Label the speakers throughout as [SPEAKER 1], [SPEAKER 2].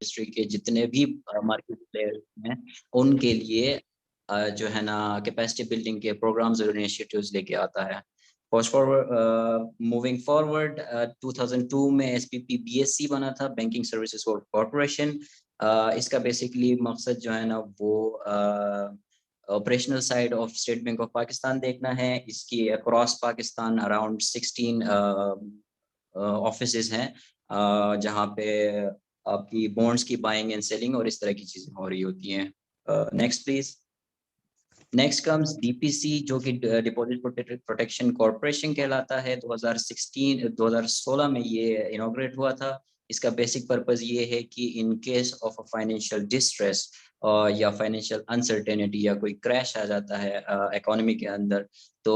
[SPEAKER 1] Industry के जितने भी मार्केट प्लेयर हैं उनके लिए जो है ना कैपेसिटी बिल्डिंग के प्रोग्राम्स और इनिशिएटिव्स लेके आता है। मूविंग फॉरवर्ड 2002 में एसपीपी बीएससी बना था, बैंकिंग सर्विसेज कॉर्पोरेशन। इसका बेसिकली मकसद जो है ना वो operational side of state Bank of Pakistan देखना है। इसकी अक्रॉस पाकिस्तान अराउंड 16 ऑफिसेज हैं जहाँ पे आपकी बॉन्ड्स की बाइंग एंड सेलिंग और इस तरह की चीजें हो रही होती हैं। Next please. Next comes DPC जो कि डिपॉजिट प्रोटेक्शन कॉर्पोरेशन कहलाता है। 2016 में ये इनॉग्रेट हुआ था। इसका बेसिक पर्पस ये है कि in case of a financial distress या फाइनेंशियल अनसर्टेनिटी या कोई क्रैश आ जाता है इकोनॉमी के अंदर, तो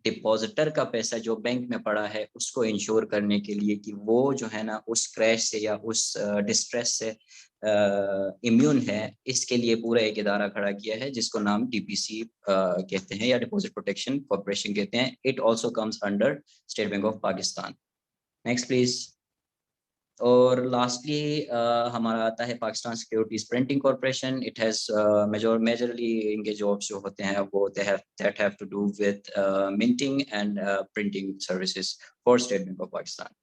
[SPEAKER 1] डिपॉजिटर का पैसा जो बैंक में पड़ा है उसको इंश्योर करने के लिए कि वो जो है ना उस क्रैश से या उस डिस्ट्रेस से इम्यून है, इसके लिए पूरा एक इदारा खड़ा किया है जिसको नाम डीपीसी कहते हैं या डिपॉजिट प्रोटेक्शन कॉर्पोरेशन कहते हैं। It also comes under State Bank of Pakistan. Next please. और लास्टली हमारा आता है Pakistan Securities Printing Corporation. It has majorly इनके जॉब्स जो होते हैं वो that have to do with minting and printing services for State Bank of Pakistan.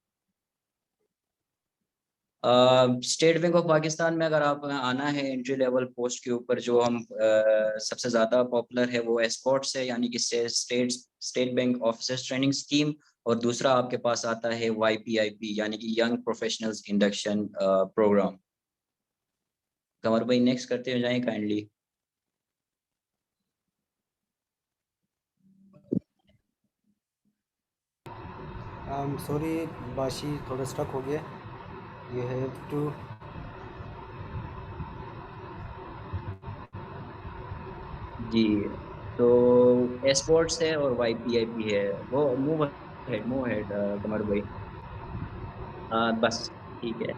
[SPEAKER 1] State Bank of Pakistan में अगर आप आना है एंट्री लेवल पोस्ट के ऊपर, जो हम सबसे ज्यादा पॉपुलर है वो एस्कॉर्ट्स है, यानी कि state bank officers training scheme. और दूसरा आपके पास आता है YPIP यानी कि यंग प्रोफेशनल्स इंडक्शन प्रोग्राम। कमर भाई नेक्स्ट करते हो जाएं काइंडली।
[SPEAKER 2] सॉरी बाशी, थोड़ा स्टक हो गया। यू हैव टू
[SPEAKER 1] जी, तो एस्कॉर्ट्स है और YPIP है। वो मूव हेड कमर भाई। बस ठीक है।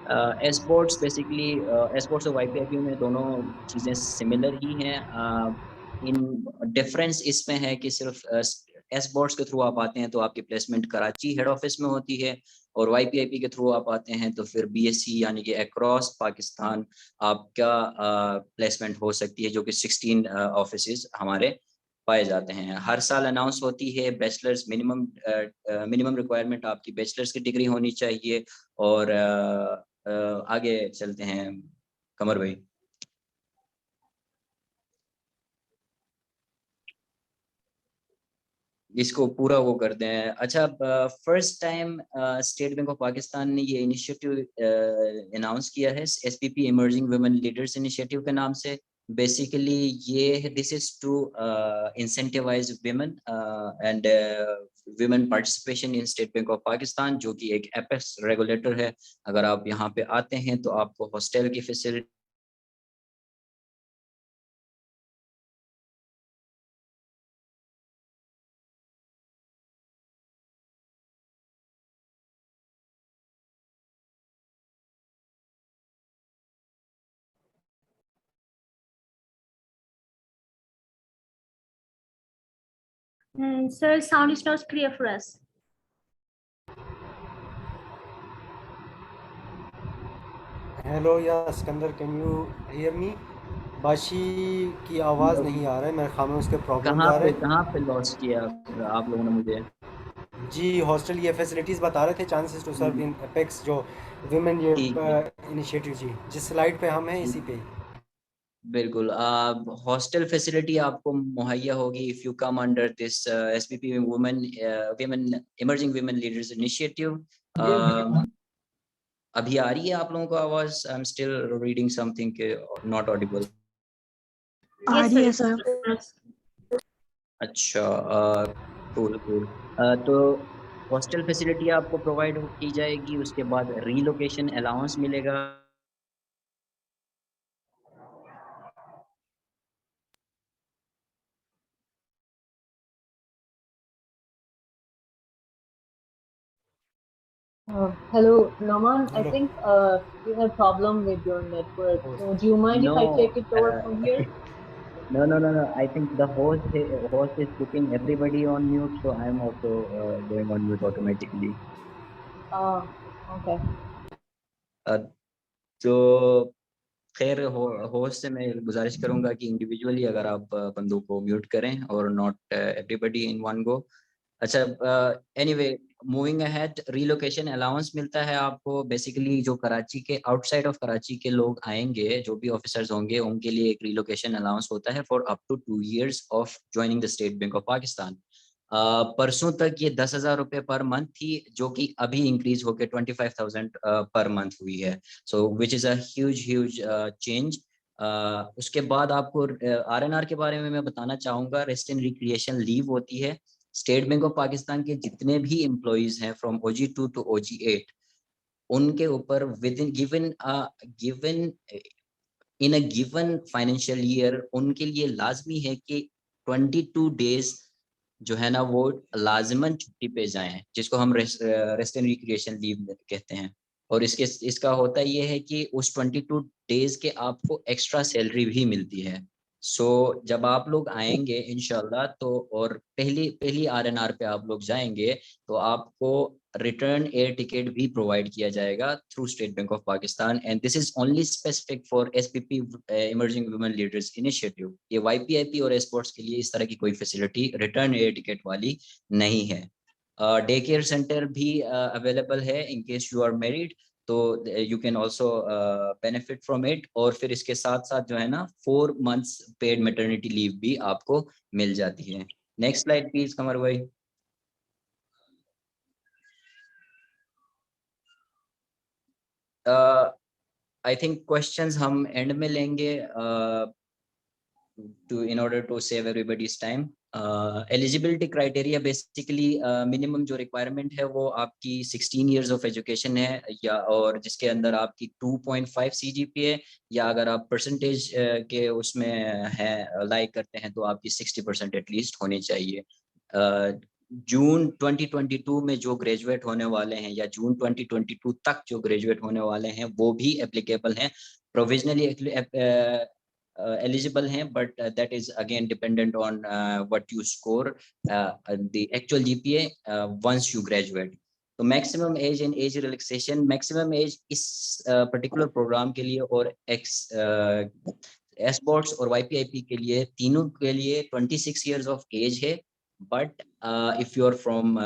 [SPEAKER 1] एस्पोर्ट्स बेसिकली एस्पोर्ट्स और YPIP में दोनों चीज़ें सिमिलर ही हैं। इन डिफरेंस इसमें है कि सिर्फ एस्पोर्ट्स के थ्रू आप आते हैं तो आपकी प्लेसमेंट कराची हेड ऑफिस में होती है, और YPIP के थ्रू आप आते हैं तो फिर BSc यानी कि अक्रॉस पाकिस्तान आपका प्लेसमेंट हो सकती है, जो कि 16 ऑफिस हमारे पाए जाते हैं। हर साल अनाउंस होती है। बैचलर्स मिनिमम रिक्वायरमेंट आपकी बैचलर्स की डिग्री होनी चाहिए। और आगे चलते हैं कमर भाई। इसको पूरा वो करते हैं। अच्छा, first time State Bank of Pakistan ने ये इनिशिएटिव अनाउंस किया है SPP emerging women leaders initiative के नाम से। बेसिकली ये this is to incentivize women and women participation in State Bank of Pakistan, जो कि एक एपेक्स रेगुलेटर है। अगर आप यहाँ पे आते हैं तो आपको हॉस्टल की facility
[SPEAKER 3] Sir, sound is not clear for us.
[SPEAKER 2] Hello या Sikandar, can you hear me? Bashi की आवाज़ नहीं आ रहा है, मेरे ख्याल में उसके प्रॉब्लम आ रहे हैं।
[SPEAKER 1] कहाँ पे लॉस किया आप लोगों ने मुझे?
[SPEAKER 2] जी, हॉस्टल ये फैसिलिटीज़ बता रहे थे, chances to serve in apex जो विमेन ये
[SPEAKER 1] ठीक है,
[SPEAKER 2] इनिशिएटिव। जी, जिस स्लाइड पे हम हैं इसी पे।
[SPEAKER 1] बिल्कुल। हॉस्टल फैसिलिटी आपको मुहैया होगी if you come under this SPP women emerging women leaders initiative. अभी आ रही है आप लोगों को आवाज? I am still reading something के नॉट ऑडिबल।
[SPEAKER 3] Yes, sir.
[SPEAKER 1] अच्छा, कूल कूल। तो हॉस्टल फैसिलिटी आपको प्रोवाइड की जाएगी, उसके बाद रीलोकेशन अलाउंस मिलेगा।
[SPEAKER 4] Hello, Noman. I
[SPEAKER 2] hello.
[SPEAKER 4] think you have problem with your network. So do you mind if
[SPEAKER 1] no,
[SPEAKER 4] I take it over from here?
[SPEAKER 1] No. I think the host is putting everybody on mute, so I am also going on mute automatically.
[SPEAKER 4] Okay.
[SPEAKER 1] Uh, तो खैर host से मैं गुजारिश करूंगा कि individually अगर आप बंदों को म्यूट करें और not everybody in one go. अच्छा, anyway, moving ahead, relocation allowance मिलता है आपको। बेसिकली जो कराची के आउटसाइड ऑफ कराची के लोग आएंगे, जो भी ऑफिसर्स होंगे, उनके लिए एक रीलोकेशन अलाउंस होता है for up to 2 years of joining the State Bank of Pakistan. परसों तक ये 10,000 रुपए पर मंथ थी, जो कि अभी इंक्रीज होकर 25,000 पर मंथ हुई है। So which is a huge change. उसके बाद आपको आरएनआर के बारे में मैं बताना चाहूंगा। रेस्ट एंड रिक्रिएशन लीव होती है। स्टेट बैंक ऑफ पाकिस्तान के जितने भी एम्प्लॉइज हैं फ्रॉम OG2 टू OG8, उनके ऊपर with in given in a given financial year उनके लिए लाजमी है कि 22 days जो है ना वो लाजमन छुट्टी पे जाएं, जिसको हम रेस्ट एंड रिक्रिएशन लीव कहते हैं। और इसका होता ये है कि उस 22 days के आपको एक्स्ट्रा सैलरी भी मिलती है। सो जब आप लोग आएंगे इंशाल्लाह, तो और पहली पहली आरएनआर पे आप लोग जाएंगे, तो आपको रिटर्न एयर टिकट भी प्रोवाइड किया जाएगा through state Bank of Pakistan. And this is only specific for SPP emerging women leaders initiative. ये YPIP और एस्पोर्ट्स के लिए इस तरह की कोई फैसिलिटी रिटर्न एयर टिकट वाली नहीं है। डे केयर सेंटर भी अवेलेबल है in case you are married, तो you can also benefit from it. और फिर इसके साथ साथ जो है ना 4 months पेड मैटरनिटी लीव भी आपको मिल जाती है। नेक्स्ट स्लाइड प्लीज कमर भाई। आई थिंक क्वेश्चंस हम एंड में लेंगे to in order to save everybody's time. Eligibility criteria basically minimum जो requirement है वो आपकी 16 years of education है, या और जिसके अंदर आपकी 2.5 CGPA, या अगर आप परसेंटेज के उसमें है लाइक करते हैं तो आपकी 60% एटलीस्ट होनी चाहिए। जून 2022 में जो ग्रेजुएट होने वाले हैं या जून 2022 तक जो ग्रेजुएट होने वाले हैं वो भी एप्लीकेबल हैं, प्रोविजनली eligible हैं, but that is again dependent on what you score the actual GPA once you graduate. तो maximum age and age relaxation, maximum age इस पर्टिकुलर प्रोग्राम के लिए और एस्पोर्ट्स और YPIP के लिए, तीनों के लिए 26 years ऑफ एज है। But if you are from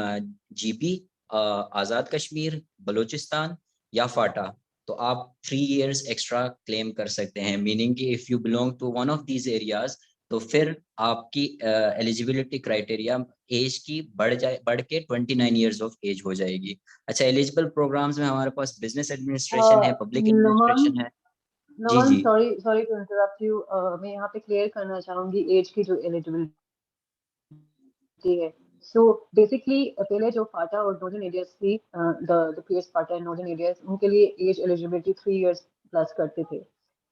[SPEAKER 1] GP, Azad Kashmir, Balochistan या फाटा, तो आप 3 years एक्स्ट्रा क्लेम कर सकते हैं। मीनिंग कि if you belong to one of these areas, तो फिर आपकी एलिजिबिलिटी क्राइटेरिया एज की बढ़ के 29 years ऑफ एज हो जाएगी। अच्छा, एलिजिबल प्रोग्राम्स में हमारे पास बिजनेस एडमिनिस्ट्रेशन है, पब्लिक एडमिनिस्ट्रेशन है। जी
[SPEAKER 4] नमन,
[SPEAKER 1] जी
[SPEAKER 4] सॉरी टू इंटरप्ट यू। मैं यहाँ पे क्लियर करना चाहूंगी एज की जो एलिजिबिलिटी है। सो बेसिकली पहले जो फाटा और नॉर्दर्न एरियाज थी, the PS Phata and northern areas, उनके लिए एज एलिजिबिलिटी 3 years प्लस करते थे,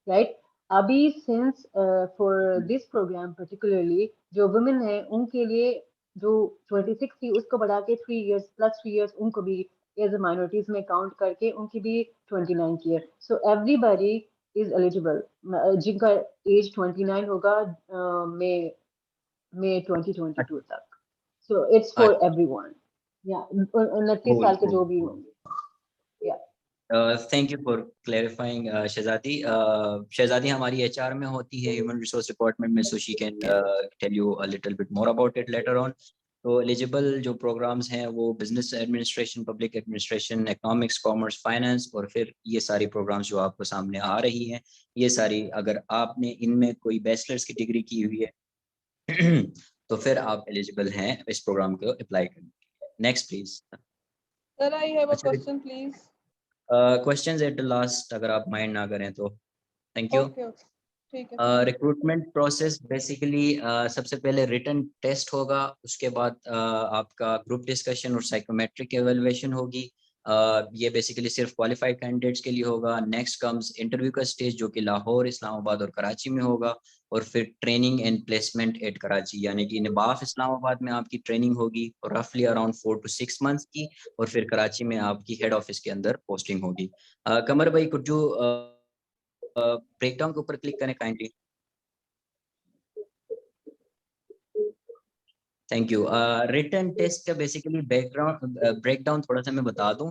[SPEAKER 4] राइट? अभी since for this program particularly जो वुमेन है उनके लिए जो 26 थी उसको बढ़ा के 3 years प्लस 3 years उनको भी एज ए माइनॉरिटीज में काउंट करके उनकी भी 29 की है। सो एवरीबॉडी इज एलिजिबल जिनका एज 29 होगा मई 2022 तक। सो इट्स फॉर एवरीवन, या 29 साल के जो भी होंगे।
[SPEAKER 1] थैंक यू फॉर क्लैरिफाइंग शहजादी। शहजादी हमारी HR में होती है, ह्यूमन रिसोर्स डिपार्टमेंट में, so she can tell you a little bit more about it later on. तो एलिजिबल जो प्रोग्राम्स हैं वो business administration, public administration, economics, commerce, finance, और फिर ये सारी प्रोग्राम्स जो आपको सामने आ रही हैं, ये सारी अगर आपने इनमें कोई बैचलर्स की डिग्री की हुई है तो फिर आप एलिजिबल हैं इस प्रोग्राम को अप्लाई करने के लिए। Next please.
[SPEAKER 5] Sir, I have a
[SPEAKER 1] अच्छा,
[SPEAKER 5] question, please.
[SPEAKER 1] Questions at the last अगर आप माइंड ना करें तो। Thank you.
[SPEAKER 5] Okay, ठीक है।
[SPEAKER 1] रिक्रूटमेंट प्रोसेस बेसिकली सबसे पहले रिटन टेस्ट होगा, उसके बाद आपका ग्रुप डिस्कशन और साइकोमेट्रिक एवेलुएशन होगी। ये बेसिकली सिर्फ क्वालिफाइड कैंडिडेट्स के लिए होगा। नेक्स्ट कम्स इंटरव्यू का स्टेज, जो कि लाहौर, इस्लामाबाद और कराची में होगा। और फिर training and placement at Karachi, यानी कि नबाफ इस्लामाबाद में आपकी ट्रेनिंग होगी और रफली अराउंड 4 to 6 months की, और फिर कराची में आपकी हेड ऑफिस के अंदर पोस्टिंग होगी। कमर भाई, कुछ जो ब्रेकडाउन के ऊपर क्लिक करें kindly. Thank you. Written test का बेसिकली बैकग्राउंड ब्रेकडाउन थोड़ा सा मैं बता दूं।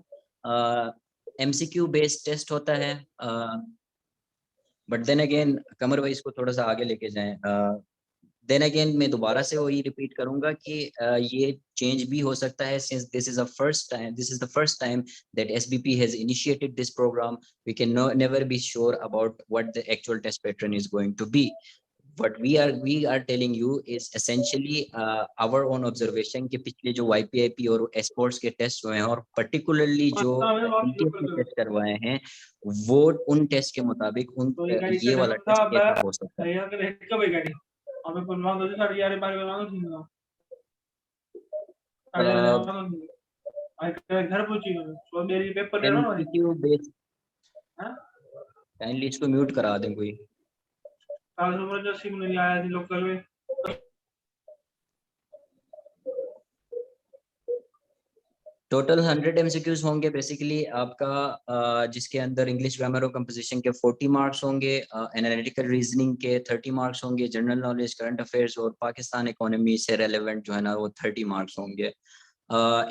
[SPEAKER 1] MCQ बेस्ड टेस्ट होता है, बट देन अगेन कमर भाई इसको थोड़ा सा आगे लेके जाएं। देन अगेन मैं दोबारा से वही रिपीट करूंगा कि ये चेंज भी हो सकता है, since this is the first time that SBP has initiated this program. We can never be sure about what the actual test pattern is going to be. What we are telling you is essentially our own observation कि पिछले जो YPIP और esports के test हुए हैं और particularly जो MTS में टेस्ट करवाए हैं, वो उन टेस्ट के मुताबिक ये वाला टेस्ट कैसा हो सकता है। MCQ बेस्ड, काइंडली इसको म्यूट करा दें कोई। टोटल 100 MCQs होंगे बेसिकली आपका, जिसके अंदर इंग्लिश ग्रामर और कंपोजिशन के 40 मार्क्स होंगे, एनालिटिकल रीजनिंग के 30 मार्क्स होंगे, जनरल नॉलेज, करंट अफेयर्स और पाकिस्तान इकोनॉमी से रेलेवेंट जो है ना वो 30 मार्क्स होंगे।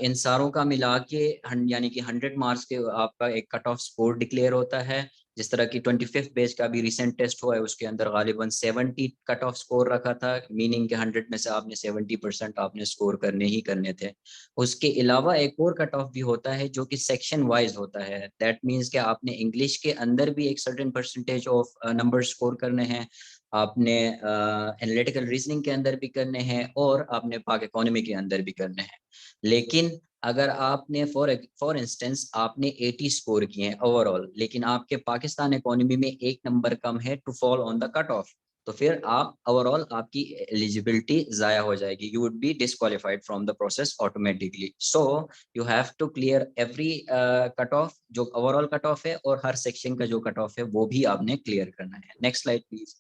[SPEAKER 1] इन सारों का मिला के यानी कि 100 मार्क्स के आपका एक कट ऑफ स्कोर डिक्लेयर होता है। जिस तरह की 25th बेच का भी रिसेंट टेस्ट हुआ है, उसके अंदर गालिबन 70 कट ऑफ स्कोर रखा था, मीनिंग के 100 में से आपने 70% आपने स्कोर करने ही करने थे। उसके अलावा एक और कट ऑफ भी होता है जो कि सेक्शन वाइज होता है। दैट मीन्स कि आपने इंग्लिश के अंदर भी एक certain percentage of number score करने हैं, आपने एनालिटिकल रीजनिंग के अंदर भी करने हैं और आपने पाक इकोनॉमी के अंदर भी करने हैं। लेकिन अगर आपने फॉर इंस्टेंस आपने 80 स्कोर किए हैं ओवरऑल, लेकिन आपके पाकिस्तान इकोनॉमी में 1 नंबर कम है to fall on the cut off, तो फिर आप ओवरऑल आपकी एलिजिबिलिटी जाया हो जाएगी, you would be disqualified from the process automatically. So you have to clear every cut off, जो ओवरऑल कट ऑफ है और हर सेक्शन का जो कट ऑफ है वो भी आपने क्लियर करना है। Next slide please.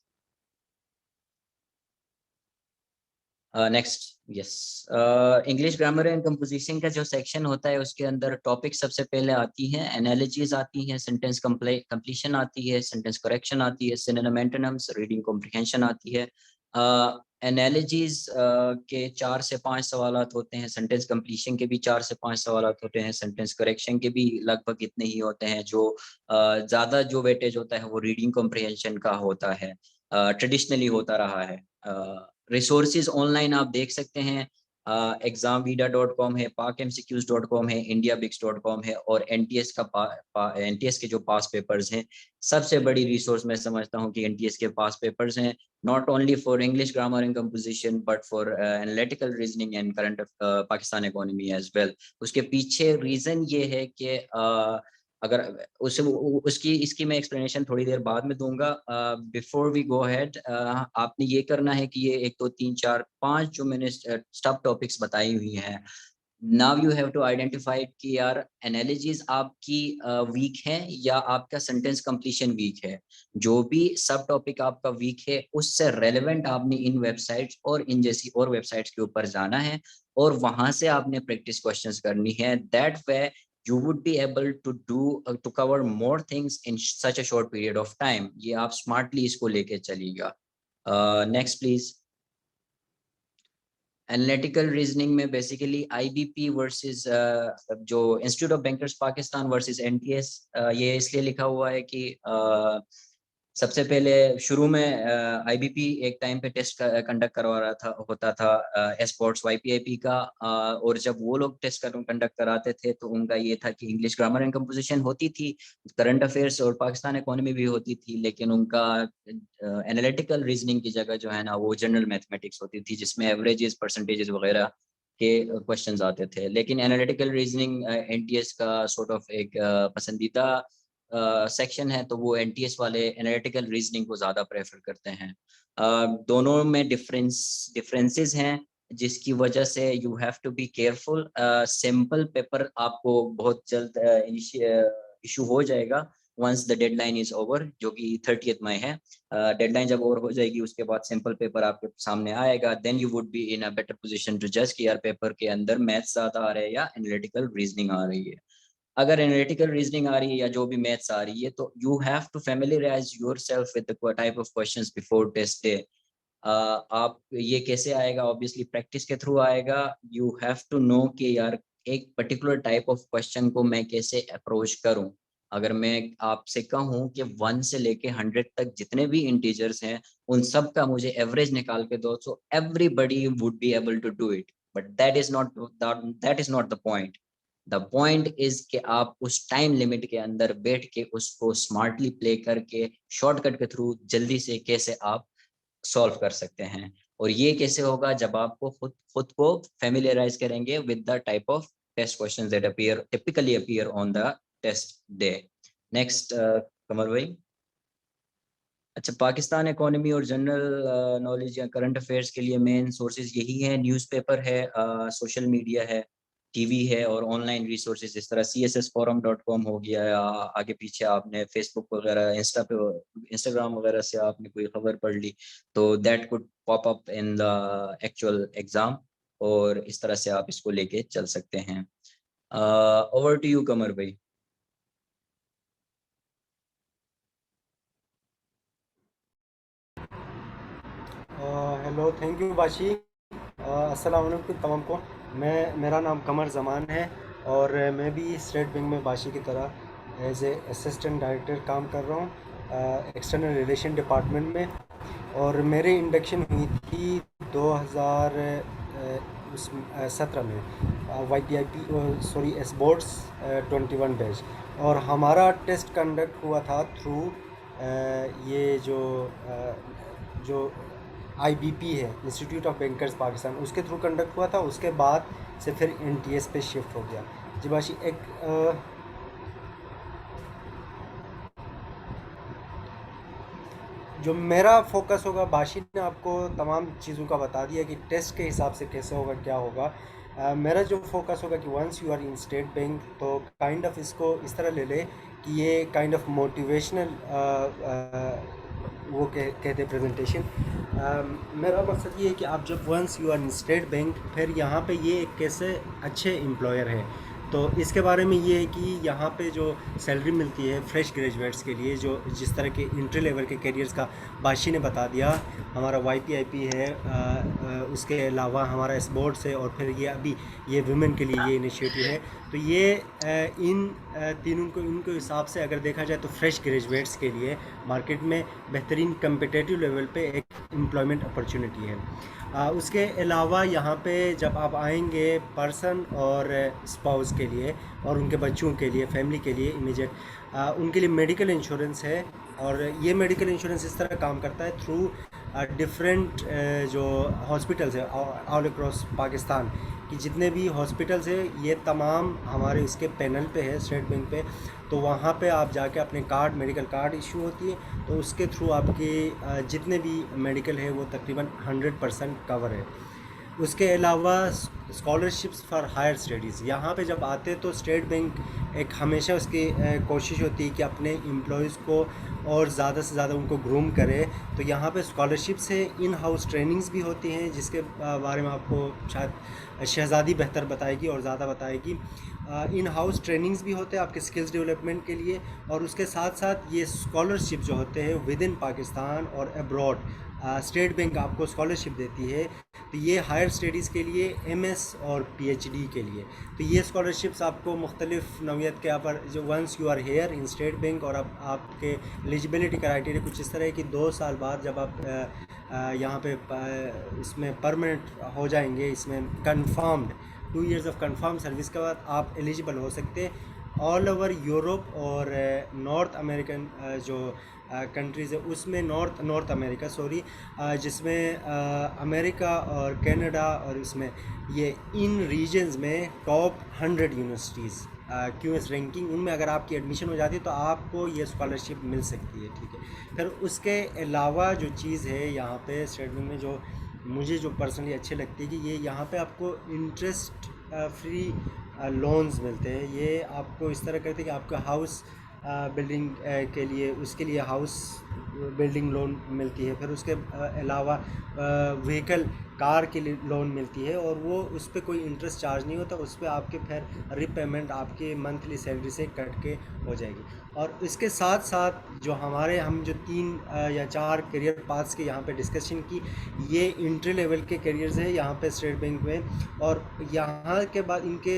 [SPEAKER 1] Next, yes, English grammar and composition का जो सेक्शन होता है उसके अंदर टॉपिक सबसे पहले आती हैं, एनालॉजीज आती हैं, सेंटेंस कंप्लीशन आती है, सेंटेंस करेक्शन आती है, सिनोनिम एंटोनिम्स, रीडिंग कॉम्प्रिहेंशन आती है। एनालॉजीज के 4 से 5 सवालात होते हैं, सेंटेंस कंप्लीशन के भी 4 से 5 सवालात होते हैं, सेंटेंस करेक्शन के भी लगभग इतने ही होते हैं। जो ज़्यादा जो वेटेज होता है वो रीडिंग कॉम्प्रिहेंशन का होता है, ट्रेडिशनली होता रहा है। रिसोर्सेज ऑनलाइन आप देख सकते हैं, examvida.com है, pakmcqs.com है, indiabix.com है और NTS का NTS के जो पास पेपर्स हैं, सबसे बड़ी रिसोर्स मैं समझता हूँ कि NTS के पास पेपर्स हैं, not only for English grammar and composition but for analytical reasoning and current Pakistan economy as well. उसके पीछे रीज़न ये है कि अगर उसकी इसकी मैं एक्सप्लेनेशन थोड़ी देर बाद में दूंगा। बिफोर वी गो अहेड, आपने ये करना है कि ये 1 2 3 4 5 जो मैंने सब टॉपिक्स बताई हुई हैं, now you have to identify कि यार एनालॉजीज आपकी वीक है या आपका सेंटेंस कंप्लीशन वीक है। जो भी सब टॉपिक आपका वीक है उससे रेलेवेंट आपने इन वेबसाइट्स और इन जैसी और वेबसाइट्स के ऊपर जाना है और वहां से आपने प्रैक्टिस क्वेश्चंस करनी है। That way you would be able to do to cover more things in such a short period of time। ये आप smartly इसको लेके चलिएगा। Next please. एनालिटिकल रीजनिंग में बेसिकली IBP वर्सेस जो institute of bankers Pakistan versus NTS, ये इसलिए लिखा हुआ है कि सबसे पहले शुरू में IBP एक टाइम पे टेस्ट कंडक्ट करवा रहा था, होता था एस्पोर्ट्स YPIP का, और जब वो लोग टेस्ट कंडक्ट कराते थे तो उनका ये था कि इंग्लिश ग्रामर एंड कंपोजिशन होती थी, करंट अफेयर्स और पाकिस्तान इकोनॉमी भी होती थी, लेकिन उनका एनालिटिकल रीजनिंग की जगह जो है ना वो जनरल मैथमेटिक्स होती थी जिसमें एवरेजेस परसेंटेजेस वगैरह के क्वेश्चंस आते थे। लेकिन एनालिटिकल रीजनिंग NTS का सॉर्ट ऑफ एक पसंदीदा सेक्शन है, तो वो NTS वाले एनालिटिकल रीजनिंग को ज़्यादा प्रेफर करते हैं। दोनों में डिफरेंसेस हैं जिसकी वजह से you have to be careful. Simple paper आपको बहुत जल्द इशू हो जाएगा once the deadline is over, जो कि 30th मई है। डेडलाइन जब ओवर हो जाएगी उसके बाद सिंपल पेपर आपके सामने आएगा, then you would be in a better position to जज कि यार पेपर के अंदर मैथ्स ज़्यादा आ रहे हैं या एनालिटिकल रीजनिंग आ रही है। अगर एनालिटिकल रीजनिंग आ रही है या जो भी मैथ्स आ रही है तो you have to familiarise yourself with the type of questions before test day. आप ये कैसे आएगा, ऑब्वियसली प्रैक्टिस के थ्रू आएगा। यू हैव टू नो कि यार एक पर्टिकुलर टाइप ऑफ क्वेश्चन को मैं कैसे अप्रोच करूं। अगर मैं आपसे कहूं कि 1 से लेके 100 तक जितने भी इंटीजर्स हैं उन सब का मुझे एवरेज निकाल के दो, so everybody would be able to do it, but that is not the point. The point is कि आप उस टाइम लिमिट के अंदर बैठ के उसको स्मार्टली प्ले करके शॉर्टकट के थ्रू जल्दी से कैसे आप सॉल्व कर सकते हैं। और ये कैसे होगा, जब आपको खुद को फेमिलियराइज करेंगे with the type of test questions that typically appear on the test day. Next Kamal भाई। अच्छा, पाकिस्तान इकोनॉमी और जनरल नॉलेज या करंट अफेयर्स के लिए मेन सोर्सेज यही है, न्यूज़पेपर है, सोशल मीडिया है, टीवी है और ऑनलाइन रिसोर्सेज जिस तरह cssforum.com हो गया, या आगे पीछे आपने फेसबुक वगैरह इंस्टाग्राम वगैरह से आपने कोई खबर पढ़ ली तो that could pop up in the actual exam, और इस तरह से आप इसको लेके चल सकते हैं। ओवर टू यू कमर भाई।
[SPEAKER 2] Hello, thank you Bashi. अस्सलाम वालेकुम तमाम को। मेरा नाम कमर ज़मान है और मैं भी स्टेट बैंक में बाशी की तरह एज ए असिस्टेंट डायरेक्टर काम कर रहा हूँ एक्सटर्नल रिलेशन डिपार्टमेंट में। और मेरे इंडक्शन हुई थी 2017 में YPIP एस बोर्ड्स 21 बैच, और हमारा टेस्ट कंडक्ट हुआ था थ्रू ये जो IBP है, इंस्टीट्यूट ऑफ बैंकर्स पाकिस्तान, उसके थ्रू कंडक्ट हुआ था। उसके बाद से फिर NTS पे शिफ्ट हो गया। जी बाशी, जो मेरा फोकस होगा, बाशी ने आपको तमाम चीज़ों का बता दिया कि टेस्ट के हिसाब से कैसे होगा, क्या होगा। मेरा जो फोकस होगा कि once you are in State Bank तो काइंड ऑफ इसको इस तरह ले ले कि ये काइंड ऑफ मोटिवेशनल वो कहते हैं प्रेजेंटेशन। मेरा मकसद ये है कि आप जब once you are in State Bank, फिर यहाँ पे ये एक कैसे अच्छे एम्प्लॉयर है, तो इसके बारे में ये है कि यहाँ पे जो सैलरी मिलती है फ्रेश ग्रेजुएट्स के लिए, जो जिस तरह के इंट्री लेवल के कैरियर्स का बाशी ने बता दिया, हमारा YPIP है, उसके अलावा हमारा एस बोर्ड्स है, और फिर ये अभी ये वुमेन के लिए ये इनिशिएटिव है। तो ये इन तीनों को इनको हिसाब से अगर देखा जाए तो फ्रेश ग्रेजुएट्स के लिए मार्केट में बेहतरीन कम्पिटिटिव लेवल पे एक एम्प्लॉयमेंट अपॉर्चुनिटी है। उसके अलावा यहाँ पे जब आप आएंगे पर्सन और स्पाउस के लिए और उनके बच्चों के लिए, फैमिली के लिए इमीडिएट, उनके लिए मेडिकल इंश्योरेंस है। और ये मेडिकल इंश्योरेंस इस तरह काम करता है थ्रू डिफरेंट जो हॉस्पिटल्स है ऑल अक्रॉस पाकिस्तान कि जितने भी हॉस्पिटल्स हैं ये तमाम हमारे इसके पैनल पे है स्टेट बैंक पे। तो वहाँ पे आप जाके अपने कार्ड, मेडिकल कार्ड इशू होती है, तो उसके थ्रू आपके जितने भी मेडिकल है वो तकरीबन 100% कवर है। उसके अलावा स्कॉलरशिप्स फॉर हायर स्टडीज़, यहाँ पे जब आते तो स्टेट बैंक एक हमेशा उसकी कोशिश होती है कि अपने एम्प्लॉयज़ को और ज़्यादा से ज़्यादा उनको ग्रूम करे। तो यहाँ पे स्कॉलरशिप्स है, इन हाउस ट्रेनिंग्स भी होती हैं जिसके बारे में आपको शायद शहज़ादी बेहतर बताएगी और ज़्यादा बताएगी। इन हाउस ट्रेनिंग्स भी होते हैं आपके स्किल्स डेवलपमेंट के लिए, और उसके साथ साथ ये स्कॉलरशिप जो होते हैं विद इन पाकिस्तान और अब्रॉड स्टेट बैंक आपको स्कॉलरशिप देती है। तो ये हायर स्टडीज़ के लिए, MS और PhD के लिए, तो ये स्कॉलरशिप्स आपको मुख्तलिफ़ नौइयत के पर जो once you are here in State Bank, और अब आपके एलिजिबिलिटी क्राइटेरिया कुछ इस तरह है कि 2 साल बाद जब आप यहाँ पे इसमें परमानेंट हो जाएंगे, इसमें confirmed 2 years of confirm service के बाद आप एलिजिबल हो सकते हैं। ऑल ओवर यूरोप और नॉर्थ अमेरिकन जो कंट्रीज़ है उसमें नॉर्थ अमेरिका जिसमें अमेरिका और कनाडा, और इसमें ये इन रीजन्स में टॉप 100 यूनिवर्सिटीज़ QS रैंकिंग, उनमें अगर आपकी एडमिशन हो जाती है तो आपको ये स्कॉलरशिप मिल सकती है। ठीक है, फिर उसके अलावा जो चीज़ है यहाँ पे स्टेट बैंक में जो मुझे जो पर्सनली अच्छी लगती है कि ये यहाँ पे आपको इंटरेस्ट फ्री लोन्स मिलते हैं। ये आपको इस तरह करते हैं कि आपका हाउस बिल्डिंग के लिए, उसके लिए हाउस बिल्डिंग लोन मिलती है। फिर उसके अलावा व्हीकल कार के लिए लोन मिलती है और वो उस पर कोई इंटरेस्ट चार्ज नहीं होता, उस पर आपके फिर रीपेमेंट आपके मंथली सैलरी से कट के हो जाएगी। और इसके साथ साथ जो हम जो 3 या 4 करियर पाथ्स के यहाँ पे डिस्कशन की, ये इंट्री लेवल के करियर्स हैं यहाँ पे स्टेट बैंक में। और यहाँ के बाद इनके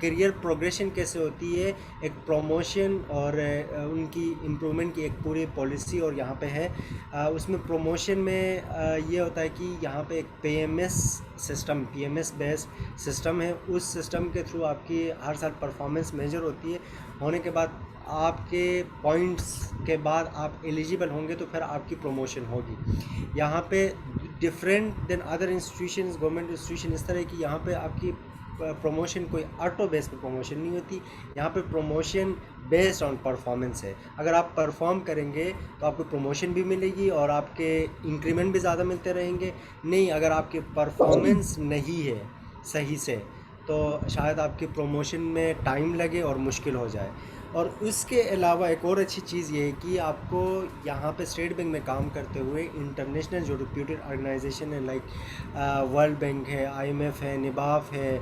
[SPEAKER 2] करियर प्रोग्रेशन कैसे होती है, एक प्रमोशन और उनकी इम्प्रूवमेंट की एक पूरी पॉलिसी और यहाँ पे है। उसमें प्रमोशन में ये होता है कि यहाँ पे एक पीएमएस बेस्ड सिस्टम है। उस सिस्टम के थ्रू आपकी हर साल परफॉर्मेंस मेजर होती है। होने के बाद आपके पॉइंट्स के बाद आप एलिजिबल होंगे तो फिर आपकी प्रमोशन होगी। यहाँ पे different than other institutions, government institution इस तरह की, यहाँ पे आपकी प्रमोशन कोई ऑटो बेस पे प्रमोशन नहीं होती। यहाँ पे प्रमोशन बेस्ड ऑन परफॉर्मेंस है। अगर आप परफॉर्म करेंगे तो आपको प्रमोशन भी मिलेगी और आपके इंक्रीमेंट भी ज़्यादा मिलते रहेंगे। नहीं, अगर आपकी परफॉर्मेंस नहीं है सही से तो शायद आपकी प्रमोशन में टाइम लगे और मुश्किल हो जाए। और उसके अलावा एक और अच्छी चीज़ ये है कि आपको यहाँ पे स्टेट बैंक में काम करते हुए इंटरनेशनल जो रिप्यूटेड ऑर्गेनाइजेशन है, लाइक वर्ल्ड बैंक है, आईएमएफ है, निबाफ है,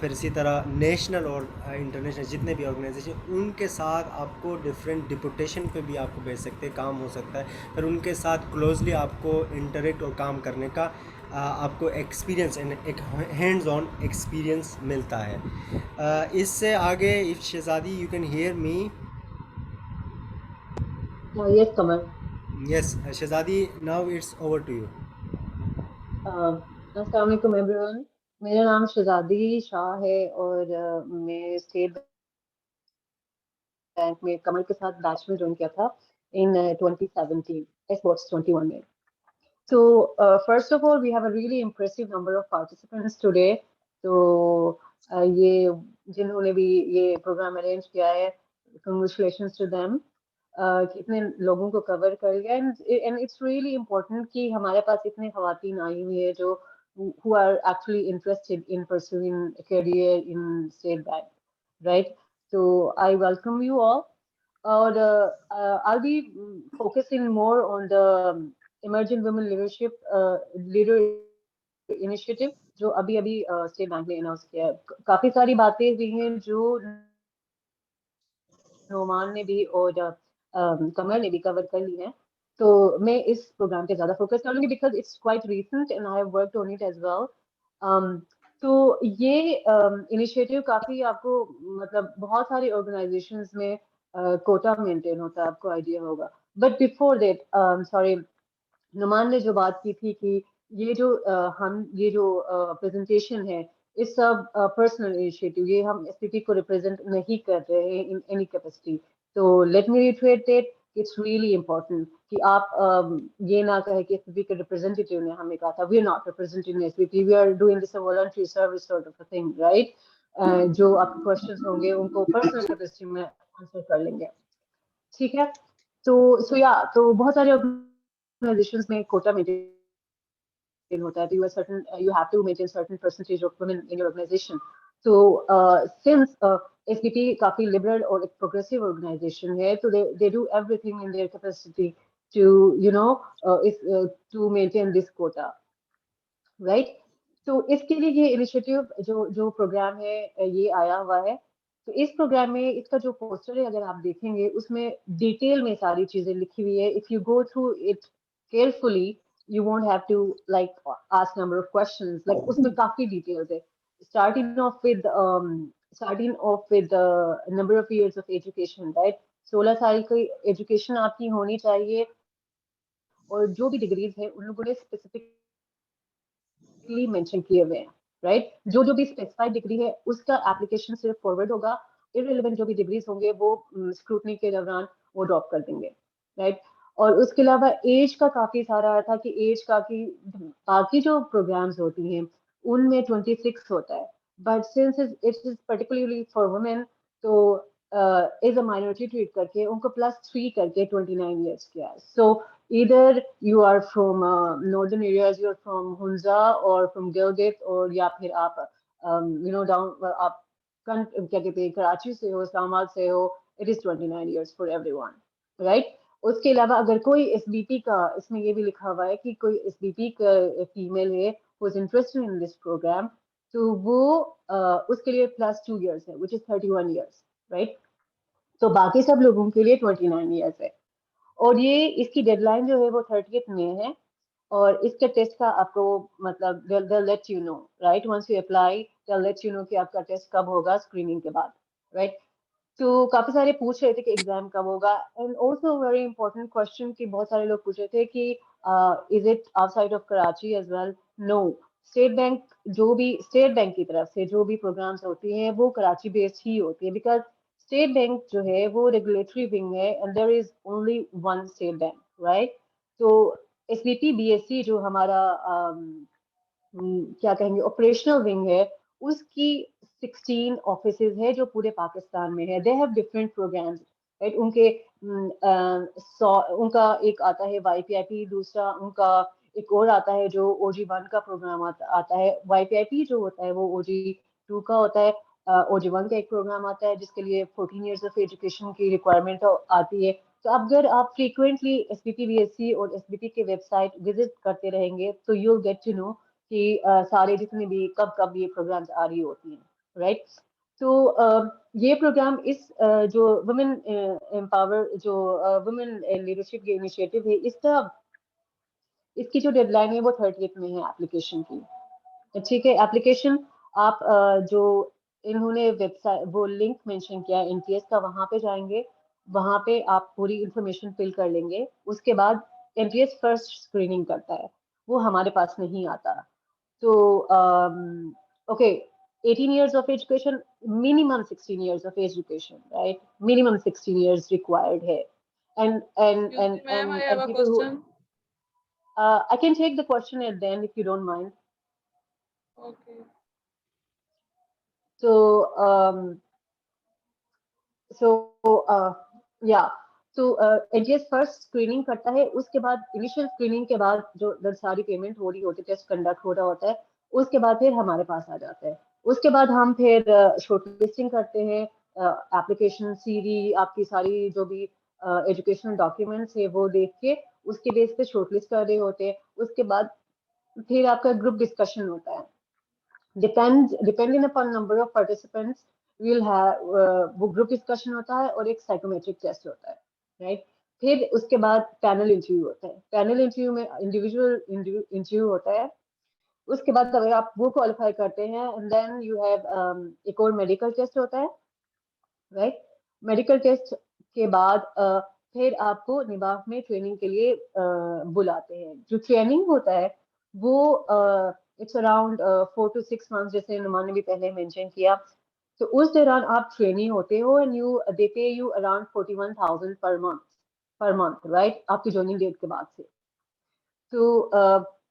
[SPEAKER 2] फिर इसी तरह नेशनल और इंटरनेशनल जितने भी ऑर्गेनाइजेशन, उनके साथ आपको डिफरेंट डिपुटेशन पे भी आपको भेज सकते हैं, काम हो सकता है। फिर उनके साथ क्लोजली आपको इंटरेक्ट और काम करने का आपको एक्सपीरियंस, एक हैंड्स ऑन एक्सपीरियंस मिलता है। इससे आगे if Shahzadi you can hear me.
[SPEAKER 4] Yes, Kamal.
[SPEAKER 2] Yes Shahzadi, now it's over to you.
[SPEAKER 4] अस्सलाम वालेकुम एवरीवन। मेरा नाम शहजादी शाह है और मैं स्टेट बैंक में कमल के साथ बैच में ज्वाइन किया था इन 2017 Xbox 21 में। So first of all, we have a really impressive number of participants today. So ये जिन्होंने भी ये प्रोग्राम अरेंज किया है, congratulations to them. कितने लोगों को कवर कर लिया, and it's really important कि हमारे पास इतने ख़वातीन आई हुई है जो who are actually interested in pursuing a career in State Bank, right? So I welcome you all. Or I'll be focusing more on the emerging women leadership leader initiative जो अभी अभी स्टेट बैंक ने announce किया है। काफी सारी बातें हुई हैं जो नोमान ने भी और कमल ने भी कवर कर ली हैं। तो मैं इस प्रोग्राम पे ज्यादा फोकस करूंगी because it's quite recent and I have worked on it as well. तो ये इनिशिएटिव काफी आपको मतलब बहुत सारी ऑर्गेनाइजेशंस में कोटा मेंटेन होता है, आपको आइडिया होगा। But before that sorry, Numan ने जो बात की थी कि ये जो ये जो प्रेजेंटेशन है इस सब पर्सनल इनिशिएटिव, ये हम एसपीपी को रिप्रेजेंट नहीं कर रहे हैं इन एनी कैपेसिटी। तो let me retreat that it's really important कि आप ये ना कहे कि एसपीपी के रिप्रेजेंटेटिव ने हमें कहा था। We are not representing SPP, we are doing this voluntary service sort of a thing, right? जो आपके क्वेश्चंस होंगे उनको पर्सनल कैपेसिटी में आंसर कर लेंगे, ठीक है? तो या तो बहुत सारे organizations में कोटा मेंटेन होता है, तो you have to maintain certain percentage of women in your organization. So since SBP काफी liberal और एक progressive organization है, तो they do everything in their capacity to to maintain this quota, right? तो इसके लिए ये इनिशिएटिव जो प्रोग्राम है ये आया हुआ है। तो इस प्रोग्राम में इसका जो पोस्टर है अगर आप देखेंगे उसमें डिटेल में सारी चीजें लिखी हुई है। If you go through it carefully you won't have to like ask number of questions, like उसमें काफी डिटेल्स है। starting off with the number of years of education, right? 16 साल की एजुकेशन आपकी होनी चाहिए और जो भी डिग्रीज है उन लोगों ने स्पेसिफिकली मेंशन किए हुए हैं, राइट? जो भी स्पेसिफाइड डिग्री है उसका एप्लीकेशन सिर्फ फॉरवर्ड होगा, इररिलेवेंट जो भी डिग्रीज होंगे वो स्क्रूटनी के दौरान वो ड्रॉप कर देंगे, राइट? और उसके अलावा एज का काफी सारा था कि एज का कि बाकी जो प्रोग्राम्स होती हैं उनमें 26 होता है, but since it is particularly for women तो एज अ माइनॉरिटी ट्रीट करके उनको +3 करके 29 ईयर्स किया है। सो either you are from northern areas, you're from Hunza or from Gilgit, और या फिर आप down आप क्या कहते हैं कराची से हो, इस्लामाबाद से हो, it is 29 years for everyone, right? उसके अलावा अगर कोई एसबीपी का, इसमें ये भी लिखा हुआ है कि कोई एसबीपी का फीमेल है who is interested in this program, तो वो उसके लिए +2 years है, विच इज 31 years, राइट। तो बाकी सब लोगों के लिए 29 years है। और ये इसकी डेडलाइन जो है वो 30th में है। और इसके टेस्ट का आपको मतलब they'll let you know, right? Once you apply, they'll let you know कि आपका टेस्ट कब होगा स्क्रीनिंग के बाद, राइट। तो काफी सारे पूछ रहे थे कि एग्जाम कब होगा, and also very important question कि बहुत सारे लोग पूछ रहे थे कि is it outside of Karachi as well? No, State Bank State Bank की तरफ से जो भी प्रोग्राम्स होती हैं वो कराची बेस्ड ही होती है, बिकॉज स्टेट बैंक जो है वो रेगुलेटरी विंग है and there is only one State Bank, right. तो एसबीपी बीएससी जो हमारा क्या कहेंगे ऑपरेशनल विंग है, उसकी 16 ऑफिसेज है जो पूरे पाकिस्तान में है। They have different programs, right. उनका एक आता है वाईपीआईपी, दूसरा उनका एक और आता है जो OG1 का प्रोग्राम आता है। वाईपीआईपी जो होता है वो OG2 का होता है। OG1 का एक प्रोग्राम आता है जिसके लिए 14 years ऑफ एजुकेशन की रिक्वायरमेंट आती है। तो अगर आप फ्रीक्वेंटली एसबीपी बीएससी और एसबीपी के वेबसाइट विजिट करते रहेंगे तो you will get to know कि सारे जितने भी कब कब ये प्रोग्राम्स आ रही होती हैं, राइट। तो ये प्रोग्राम इस जो वुमेन एम्पावर जो वुमेन लीडरशिप इनिशिएटिव है, इसकी जो डेडलाइन है वो 30th में है एप्लीकेशन की, ठीक है। एप्लीकेशन आप जो इन्होंने वेबसाइट वो लिंक मेंशन किया है एनटीएस का, वहां पे जाएंगे, वहां पे आप पूरी इंफॉर्मेशन फिल कर लेंगे। उसके बाद एनटीएस फर्स्ट स्क्रीनिंग करता है, वो हमारे पास नहीं आता। तो okay, 18 years of education, minimum 16 years of education, right? Minimum 16 years required here.
[SPEAKER 5] Excuse me, ma'am, I have
[SPEAKER 4] And
[SPEAKER 5] a
[SPEAKER 4] people who
[SPEAKER 5] question.
[SPEAKER 4] I can take the question at the end if you don't mind.
[SPEAKER 5] Okay.
[SPEAKER 4] So या तो NTS first screening करता है। उसके बाद initial screening के बाद जो सारी पेमेंट हो रही होती है, टेस्ट कंडक्ट हो रहा होता है, उसके बाद फिर हमारे पास आ जाता है। उसके बाद हम फिर शॉर्टलिस्टिंग करते हैं, एप्लीकेशन सीवी, आपकी सारी जो भी एजुकेशनल डॉक्यूमेंट्स है वो देख के उसके बेस पे शॉर्टलिस्ट कर रहे होते हैं। उसके बाद फिर आपका ग्रुप डिस्कशन होता है, depending upon number of participants we'll have वो ग्रुप डिस्कशन होता है और एक साइकोमेट्रिक टेस्ट होता है, राइट। फिर उसके बाद पैनल इंटरव्यू होता है। पैनल इंटरव्यू में इंडिविजुअल इंटरव्यू होता है। उसके बाद अगर आप वो क्वालिफाई करते हैं एंड देन यू हैव एक और मेडिकल टेस्ट होता है, राइट। मेडिकल टेस्ट के बाद फिर आपको निबाह में ट्रेनिंग के लिए बुलाते हैं। जो ट्रेनिंग होता है वो इट्स अराउंड 4 to 6 months, जैसे नुमान ने भी पहले मेंशन किया। तो उस दौरान आप ट्रेनिंग होते हो एंड दे पे you around 41,000 per month, right, आपकी ज्वाइनिंग डेट के बाद से। तो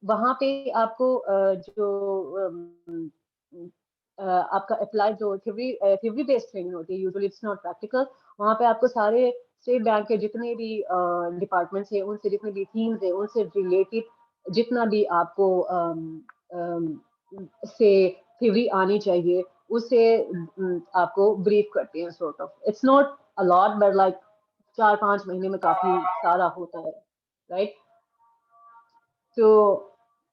[SPEAKER 4] वहाँ पे आपको आपका अप्लाई जो थ्योरी बेस्ड ट्रेनिंग होती है, यूजुअली इट्स नॉट प्रैक्टिकल। वहाँ पे आपको सारे स्टेट बैंक के जितने भी डिपार्टमेंट्स हैं, उनसे जितने भी थीम्स हैं, उनसे रिलेटेड जितना भी आपको से थ्योरी आनी चाहिए, उससे आपको ब्रीफ करते हैं। Sort of its not a lot but like 4-5 महीने में काफी सारा होता है, राइट। तो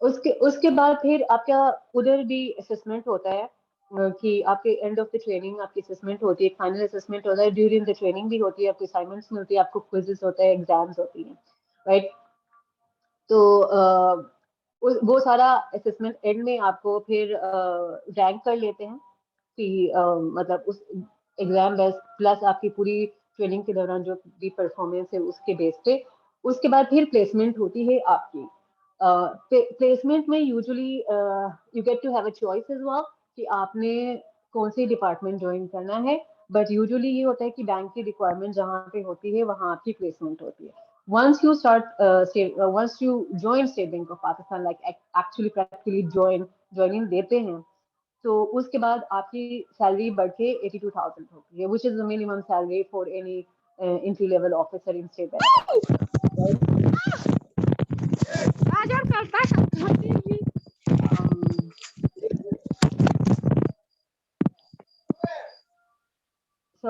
[SPEAKER 4] उसके बाद फिर आपका उधर भी असेसमेंट होता है कि आपके एंड ऑफ द ट्रेनिंग आपकी असेसमेंट होती है, फाइनल असेसमेंट होता है। ड्यूरिंग द ट्रेनिंग भी होती है, आपको असाइनमेंट्स मिलती है, आपको क्विजेस होते हैं, एग्जाम्स होती हैं, राइट। तो वो सारा असेसमेंट एंड में आपको फिर रैंक कर लेते हैं कि मतलब उस एग्जाम बेस प्लस आपकी पूरी ट्रेनिंग के दौरान जो भी परफॉर्मेंस है उसके बेस पे। उसके बाद फिर प्लेसमेंट होती है आपकी। प्लेसमेंट में usually you get to have a choice as well कि आपने कौन सी डिपार्टमेंट ज्वाइन करना है, बट यूजुअली ये होता है कि बैंक की रिक्वायरमेंट जहाँ पे होती है वहाँ आपकी प्लेसमेंट होती है। once you join State Bank of Pakistan, like actually practically joining देते हैं, तो उसके बाद आपकी सैलरी बढ़ के 82,000 होती है, which is the minimum salary for any entry level officer in State Bank. So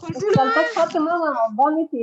[SPEAKER 4] कल तक खत्म बनी थी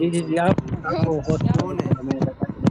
[SPEAKER 6] जी आपको host
[SPEAKER 2] कौन है?
[SPEAKER 6] मैं बता दूं.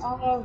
[SPEAKER 4] I have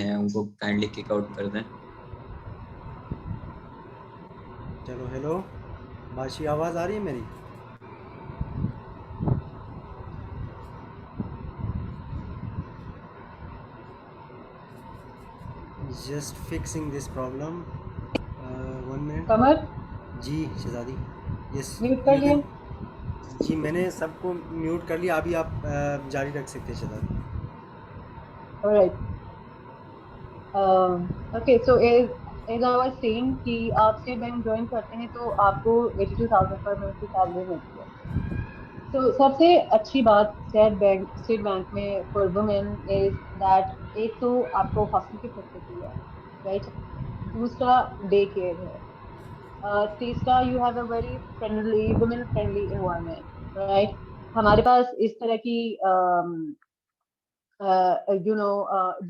[SPEAKER 1] है, उनको काइंडली किक आउट कर दें.
[SPEAKER 2] चलो हेलो, बाशी आवाज़ आ रही है मेरी? Just fixing this problem, 1 minute.
[SPEAKER 4] Qamar
[SPEAKER 2] ji Shahzadi, yes
[SPEAKER 4] mute कर
[SPEAKER 2] यू
[SPEAKER 4] लिया.
[SPEAKER 2] कैन. जी मैंने सबको म्यूट कर लिया, अभी आप जारी रख सकते हैं शहजादी.
[SPEAKER 4] Alright. Okay, so as I was saying कि आप स्टेट बैंक ज्वाइन करते हैं तो आपको 82,000 पर मंथ की सैलरी मिलती है. तो सबसे अच्छी बात स्टेट बैंक में फॉर वुमेन इज दैट एक तो आपको हॉस्टल की फैसिलिटी है, राइट. दूसरा डे केयर है. तीसरा you have a very friendly women friendly environment, right. हमारे पास इस तरह की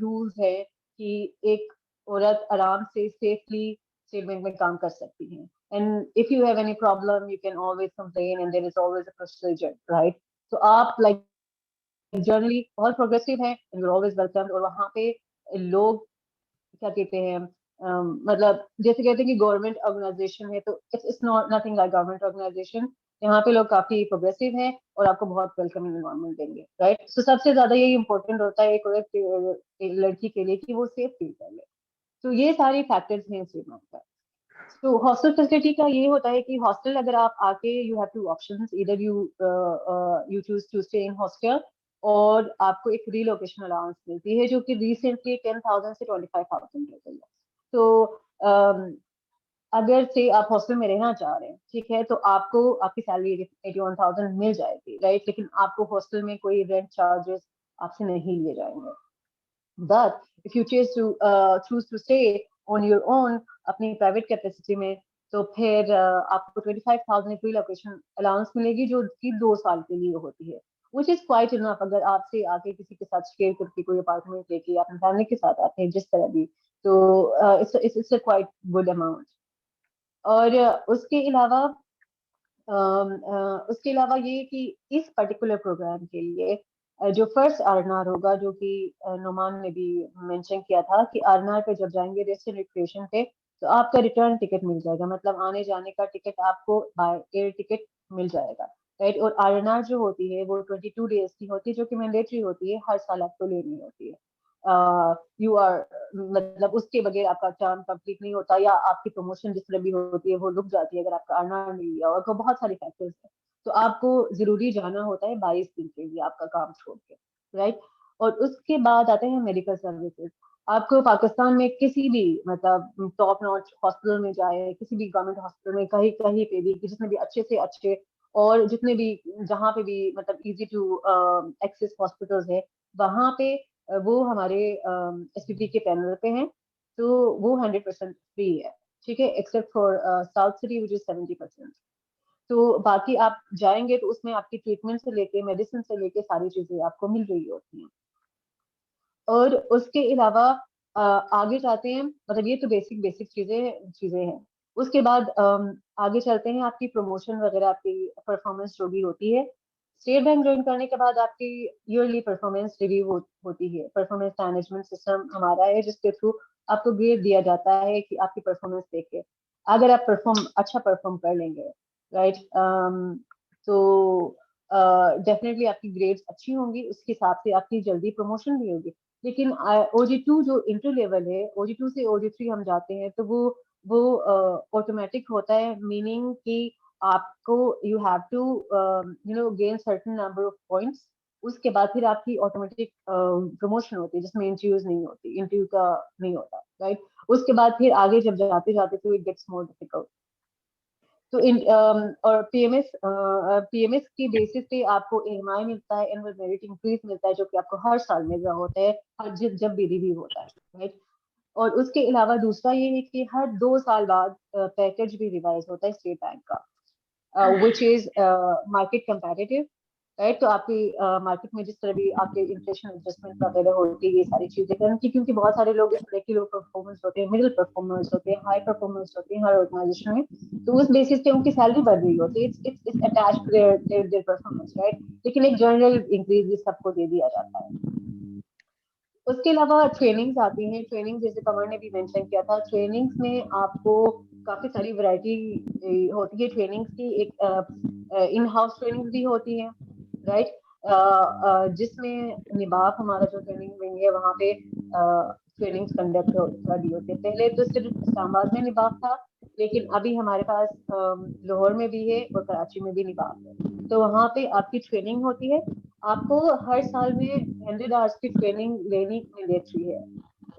[SPEAKER 4] रूल्स है कि एक औरत आराम से सेफली स्टेट बैंक में काम कर सकती है. And if you have any problem you can always complain and there is always a procedure, right. तो आप लाइक जर्नली बहुत प्रोग्रेसिव है एंड यू ऑलवेज वेलकम. और वहाँ पे लोग क्या कहते हैं, मतलब जैसे कहते हैं कि गवर्नमेंट ऑर्गेनाइजेशन है तो it's not nothing like government organization. यहाँ पे लोग काफी प्रोग्रेसिव हैं और आपको बहुत वेलकमिंग एनवायरनमेंट देंगे, राइट. सो सबसे ज्यादा यही इंपॉर्टेंट होता है एक लड़की के लिए कि वो सेफ फील कर ले. तो ये सारे फैक्टर्स हैं श्रीमान का. तो हॉस्टल फैसिलिटी का ये होता है कि हॉस्टल अगर आप आके यू हैव टू ऑप्शंस, इधर you choose to stay in hostel और आपको एक रीलोकेशन अलाउंस मिलती है जो कि रिसेंटली 10,000 से 25,000 हो गई है. तो अगर से आप हॉस्टल में रहना चाह रहे हैं, ठीक है, तो आपको आपकी सैलरी 81,000 मिल जाएगी, राइट. लेकिन आपको हॉस्टल में कोई रेंट चार्जेस आपसे नहीं लिए जाएंगे. But if you choose to stay on your own अपनी प्राइवेट कैपेसिटी में, तो फिर आपको 25,000 रिलोकेशन अलाउंस मिलेगी जो कि 2 साल के लिए होती है, which is quite enough. अगर आपसे आके किसी के साथ शेयर करके कोई अपार्टमेंट लेके अपनी फैमिली के साथ आते हैं जिस तरह भी, तो it's a quite good amount. और उसके अलावा ये कि इस पर्टिकुलर प्रोग्राम के लिए जो फर्स्ट आरएनआर होगा, जो कि नुमान ने भी मेंशन किया था कि आरएनआर पे जब जाएंगे रेस्ट एंड रिक्रिएशन पे, तो आपका रिटर्न टिकट मिल जाएगा. मतलब आने जाने का टिकट आपको बाय एयर टिकट मिल जाएगा, राइट. और आरएनआर जो होती है वो 22 डेज की होती है जो कि मैंडेटरी होती है, हर साल आपको लेनी होती है. यू आर मतलब उसके बगैर आपका टर्म कंप्लीट नहीं होता या आपकी प्रमोशन जिस तरह भी होती है वो रुक जाती है अगर आपका आरएनआर नहीं लिया. और बहुत सारे फैक्टर्स हैं. तो आपको जरूरी जाना होता है 22 दिन के लिए आपका काम छोड़ के, राइट. और उसके बाद आते हैं मेडिकल सर्विसेज. आपको पाकिस्तान में किसी भी मतलब टॉप नॉच हॉस्पिटल में जाए, किसी भी गवर्नमेंट हॉस्पिटल में, कहीं कहीं पे भी जितने भी अच्छे से अच्छे और जितने भी जहाँ पे भी मतलब इजी टू एक्सेस हॉस्पिटल्स है, वहाँ पे वो हमारे एसपीपी के पैनल पे हैं. तो वो 100% फ्री है, ठीक है, except for south city which is 70%. तो बाकी आप जाएंगे तो उसमें आपकी ट्रीटमेंट से लेके मेडिसिन से लेके सारी चीजें आपको मिल रही होती हैं. और उसके अलावा आगे जाते हैं, मतलब ये तो बेसिक बेसिक चीजें हैं. उसके बाद आगे चलते हैं, आपकी प्रमोशन वगैरह, आपकी परफॉर्मेंस जो भी होती है. स्टेट बैंक ज्वाइन करने के बाद आपकी ईयरली परफॉर्मेंस रिव्यू होती है. परफॉर्मेंस मैनेजमेंट सिस्टम हमारा है जिसके थ्रू आपको ग्रेड दिया जाता है कि आपकी परफॉर्मेंस देख के अगर आप अच्छा परफॉर्म कर लेंगे, राइट, तो डेफिनेटली आपकी ग्रेड्स अच्छी होंगी, उसके हिसाब से आपकी जल्दी प्रमोशन भी होगी. लेकिन OG2 जो इंटर लेवल है, OG2 से OG3 हम जाते हैं तो वो ऑटोमेटिक होता है, मीनिंग कि आपको you have to gain certain number of points. उसके बाद फिर आपकी ऑटोमेटिक प्रमोशन होती है जिसमें इंटरव्यूज नहीं होती, इंटरव्यू का नहीं होता, राइट। उसके बाद फिर आगे जब जाते जाते तो इट गेट्स मोर डिफिकल्ट। तो इन और पीएमएस की बेसिस पे आपको एएमआई मिलता है, एनुअल मेरिट इंक्रीज मिलता है, जो कि आपको हर साल मिल रहा होता है, हर जब भी रिव्यू होता है, राइट। और उसके अलावा दूसरा ये है कि हर 2 साल बाद पैकेज भी रिवाइज होता है स्टेट बैंक का, which is market comparative, right. तो आपकी मार्केट में जिस तरह भी आपके इन्फ्लेशन एडजस्टमेंट वगैरह होती है, ये सारी चीजें करने की, क्योंकि बहुत सारे लोग इस तरह की लो परफॉर्मेंस होते हैं, मिडिल परफॉर्मेंस होते हैं, हाई परफॉर्मेंस होते हैं हर ऑर्गेनाइजेशन में, तो उस बेसिस पे उनकी सैलरी बढ़ रही होती है, it's attached to their performance, right. लेकिन एक जनरल इंक्रीज भी सबको दे दिया जाता है। उसके अलावा ट्रेनिंग्स आती हैं। ट्रेनिंग जैसे कमर ने भी मेंशन किया था, ट्रेनिंग्स में आपको काफी सारी वैरायटी होती है ट्रेनिंग्स की। एक इन हाउस ट्रेनिंग्स भी होती है, राइट, जिसमें निबाफ हमारा जो ट्रेनिंग विंग है वहाँ पे ट्रेनिंग्स कंडक्ट कर दी होती है। पहले तो सिर्फ इस्लामाबाद में निबाफ था, लेकिन अभी हमारे पास लाहौर में भी है और कराची में भी निबाफ है। तो वहाँ पे आपकी ट्रेनिंग होती है। आपको हर साल में 100 आवर्स की ट्रेनिंग लेनी मैंडेटरी है।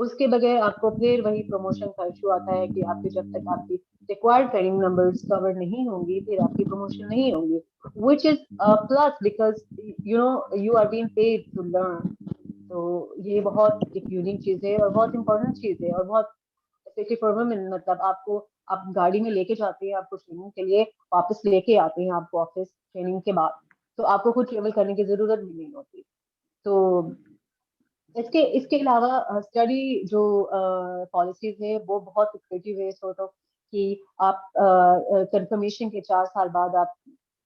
[SPEAKER 4] उसके बगैर आपको फिर वही प्रमोशन का इशू आता है कि आपके जब तक आपकी रिक्वायर्ड ट्रेनिंग नंबर्स कवर नहीं होंगी, फिर आपकी प्रमोशन नहीं होंगी, which is a plus because you are being paid to learn। तो ये बहुत एक यूनिक चीज है और बहुत इंपॉर्टेंट चीज है, और बहुत स्पेशली फॉर वुमेन। मतलब आपको, आप गाड़ी में लेके जाते हैं आपको ट्रेनिंग के लिए, वापस लेके आते हैं आपको ऑफिस ट्रेनिंग के बाद, तो आपको खुद ट्रेवल करने की जरूरत भी नहीं होती। तो इसके इसके अलावा स्टडी जो पॉलिसीज है वो बहुत क्रिएटिव है, सॉर्ट ऑफ कि आप कंफर्मेशन के 4 साल बाद आप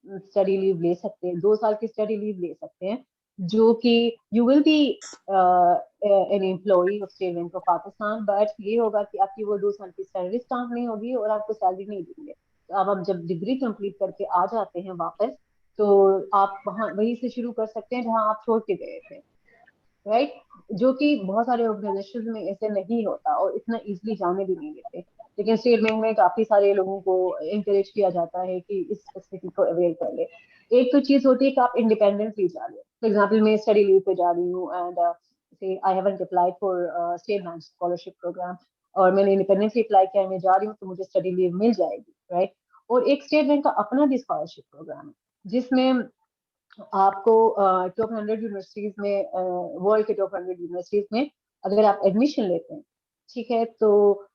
[SPEAKER 4] स्टडी लीव ले सकते हैं, 2 साल की स्टडी लीव ले सकते हैं, जो कि you will be an employee of state Bank of Pakistan, but ये होगा कि आपकी वो 2 साल की सैलरी स्टाम्प नहीं होगी और आपको सैलरी नहीं देंगे। तो अब जब डिग्री कंप्लीट करके आ जाते हैं वापस, तो आप वहाँ वहीं से शुरू कर सकते हैं जहाँ आप छोड़ के गए थे, राइट। जो कि बहुत सारे ऑर्गेनाइजेशन में ऐसे नहीं होता और इतना इजीली जाने भी नहीं देते। लेकिन स्टेट बैंक में काफी सारे लोगों को एनकरेज किया जाता है कि इस फैसिलिटी को अवेल कर ले। एक तो चीज होती है कि आप इंडिपेंडेंटली जा रहे हो। फॉर एग्जाम्पल मैं स्टडी लीव पे जा रही हूँ and so I haven't applied for State Bank scholarship program, और मैंने इंडिपेंडेंटली अप्लाई किया, मैं जा रही हूँ तो मुझे स्टडी लीव मिल जाएगी, राइट। और एक स्टेट बैंक का अपना भी स्कॉलरशिप प्रोग्राम है, जिसमें आपको टॉप 100 यूनिवर्सिटीज में, वर्ल्ड के टॉप 100 यूनिवर्सिटीज में अगर आप एडमिशन लेते हैं, ठीक है, तो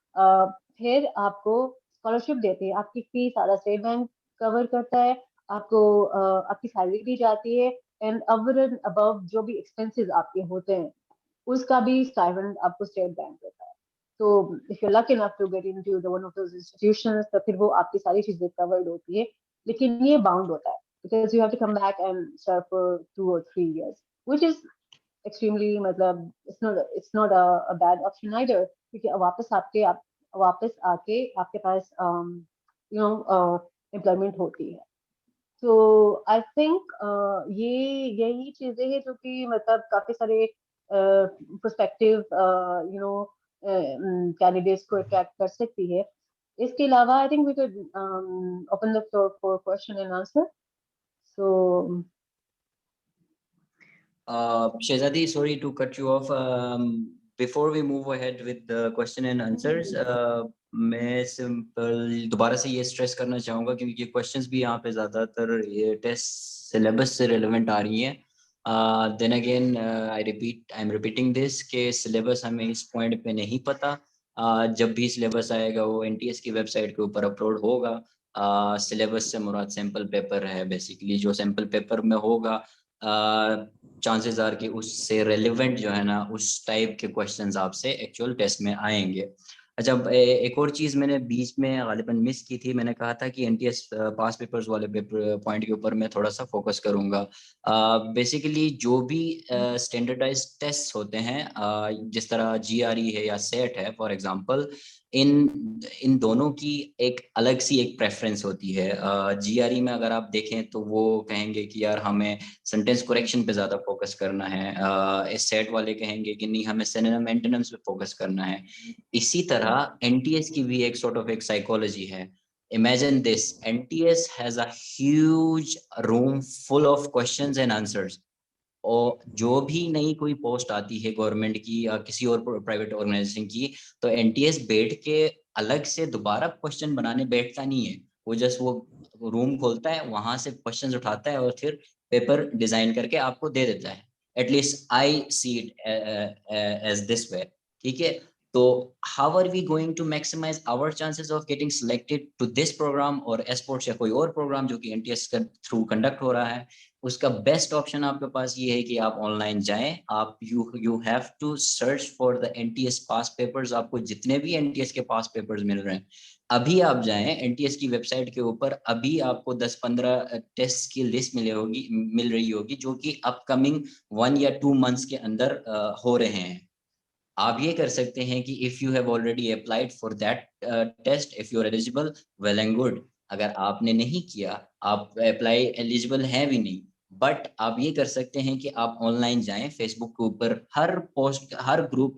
[SPEAKER 4] फिर आपको स्कॉलरशिप देते हैं। आपकी फीस सारा स्टेट बैंक कवर करता है, आपको आपकी सैलरी दी जाती है, एंड ओवर एंड अबव जो भी एक्सपेंसेस आपके होते हैं उसका भी स्टाइपेंड आपको स्टेट बैंक देता है। तो if you luck enough to get into the one of those institutions, तो फिर वो आपकी सारी चीजें कवर्ड होती है, लेकिन ये बाउंड होता है because you have to come back and serve for 2 or 3 years, which is extremely, मतलब it's not a bad option either, क्योंकि वापस आके आपके पास एम्प्लॉयमेंट होती है। तो आई थिंक यही चीजें हैं जो कि मतलब काफी सारे प्रोस्पेक्टिव कैंडिडेट्स को अट्रैक्ट कर सकती है। इसके अलावा I think we could open the floor for question and answer. So
[SPEAKER 1] Shehzadi, sorry to cut you off. Before we move ahead with the question and answers, मैं सिंपल दोबारा से ये स्ट्रेस करना चाहूँगा क्योंकि ये क्वेश्चंस भी यहाँ पे ज़्यादातर ये टेस्ट सिलेबस से रिलेवेंट आ रही हैं। Then again I am repeating this कि सिलेबस हमें इस पॉइंट पे नहीं पता। जब भी सिलेबस आएगा वो एनटीएस की वेबसाइट के ऊपर अपलोड होगा। सिलेबस से मुराद सैम्पल पेपर है, बेसिकली जो सैम्पल पेपर में होगा चांसेस आर कि उससे रेलिवेंट जो है ना उस टाइप के क्वेश्चंस आपसे एक्चुअल टेस्ट में आएंगे। अच्छा, एक और चीज़ मैंने बीच में गालिबन मिस की थी। मैंने कहा था कि एनटीएस पास पेपर्स वाले पेपर पॉइंट के ऊपर मैं थोड़ा सा फोकस करूंगा। बेसिकली जो भी स्टैंडर्डाइज्ड टेस्ट होते हैं, जिस तरह जीआरई है या सेट है फॉर एग्जांपल, इन दोनों की एक अलग सी एक प्रेफरेंस होती है। जीआरई में अगर आप देखें तो वो कहेंगे कि यार हमें सेंटेंस करेक्शन पे ज़्यादा फोकस करना है। सेट वाले कहेंगे कि नहीं हमें सिनोनिम एंटोनिम्स पे फोकस करना है। इसी तरह एनटीएस की भी एक सॉर्ट ऑफ एक साइकोलॉजी है। Imagine this, NTS has a huge room full of questions and answers. और जो भी नई कोई पोस्ट आती है गवर्नमेंट की या किसी और प्राइवेट ऑर्गेनाइजेशन की, तो एनटीएस बैठ के अलग से दोबारा क्वेश्चन बनाने बैठता नहीं है। वो जस्ट वो रूम खोलता है, वहां से क्वेश्चंस उठाता है और फिर पेपर डिजाइन करके आपको दे देता है। At least I see it as this way, ठीक है। तो how are we going to maximize our chances of getting selected to this program और एस्पोर्ट्स या कोई और प्रोग्राम जो कि एनटीएस के थ्रू कंडक्ट हो रहा है? उसका बेस्ट ऑप्शन आपके पास ये है कि आप ऑनलाइन जाएं। आप you have to search for the NTS past papers. आपको जितने भी एनटीएस के पास पेपर्स मिल रहे हैं, अभी आप जाएं एनटीएस की वेबसाइट के ऊपर, अभी आपको 10-15 टेस्ट की लिस्ट मिल रही होगी जो कि अपकमिंग 1 या 2 मंथ्स के अंदर हो रहे हैं। आप ये कर सकते हैं कि if you have already applied for that test, if you are eligible, well and good. अगर आपने नहीं किया, आप अप्लाई एलिजिबल हैं भी नहीं, बट आप ये कर सकते हैं कि आप ऑनलाइन जाएं फेसबुक के ऊपर, हर पोस्ट, हर ग्रुप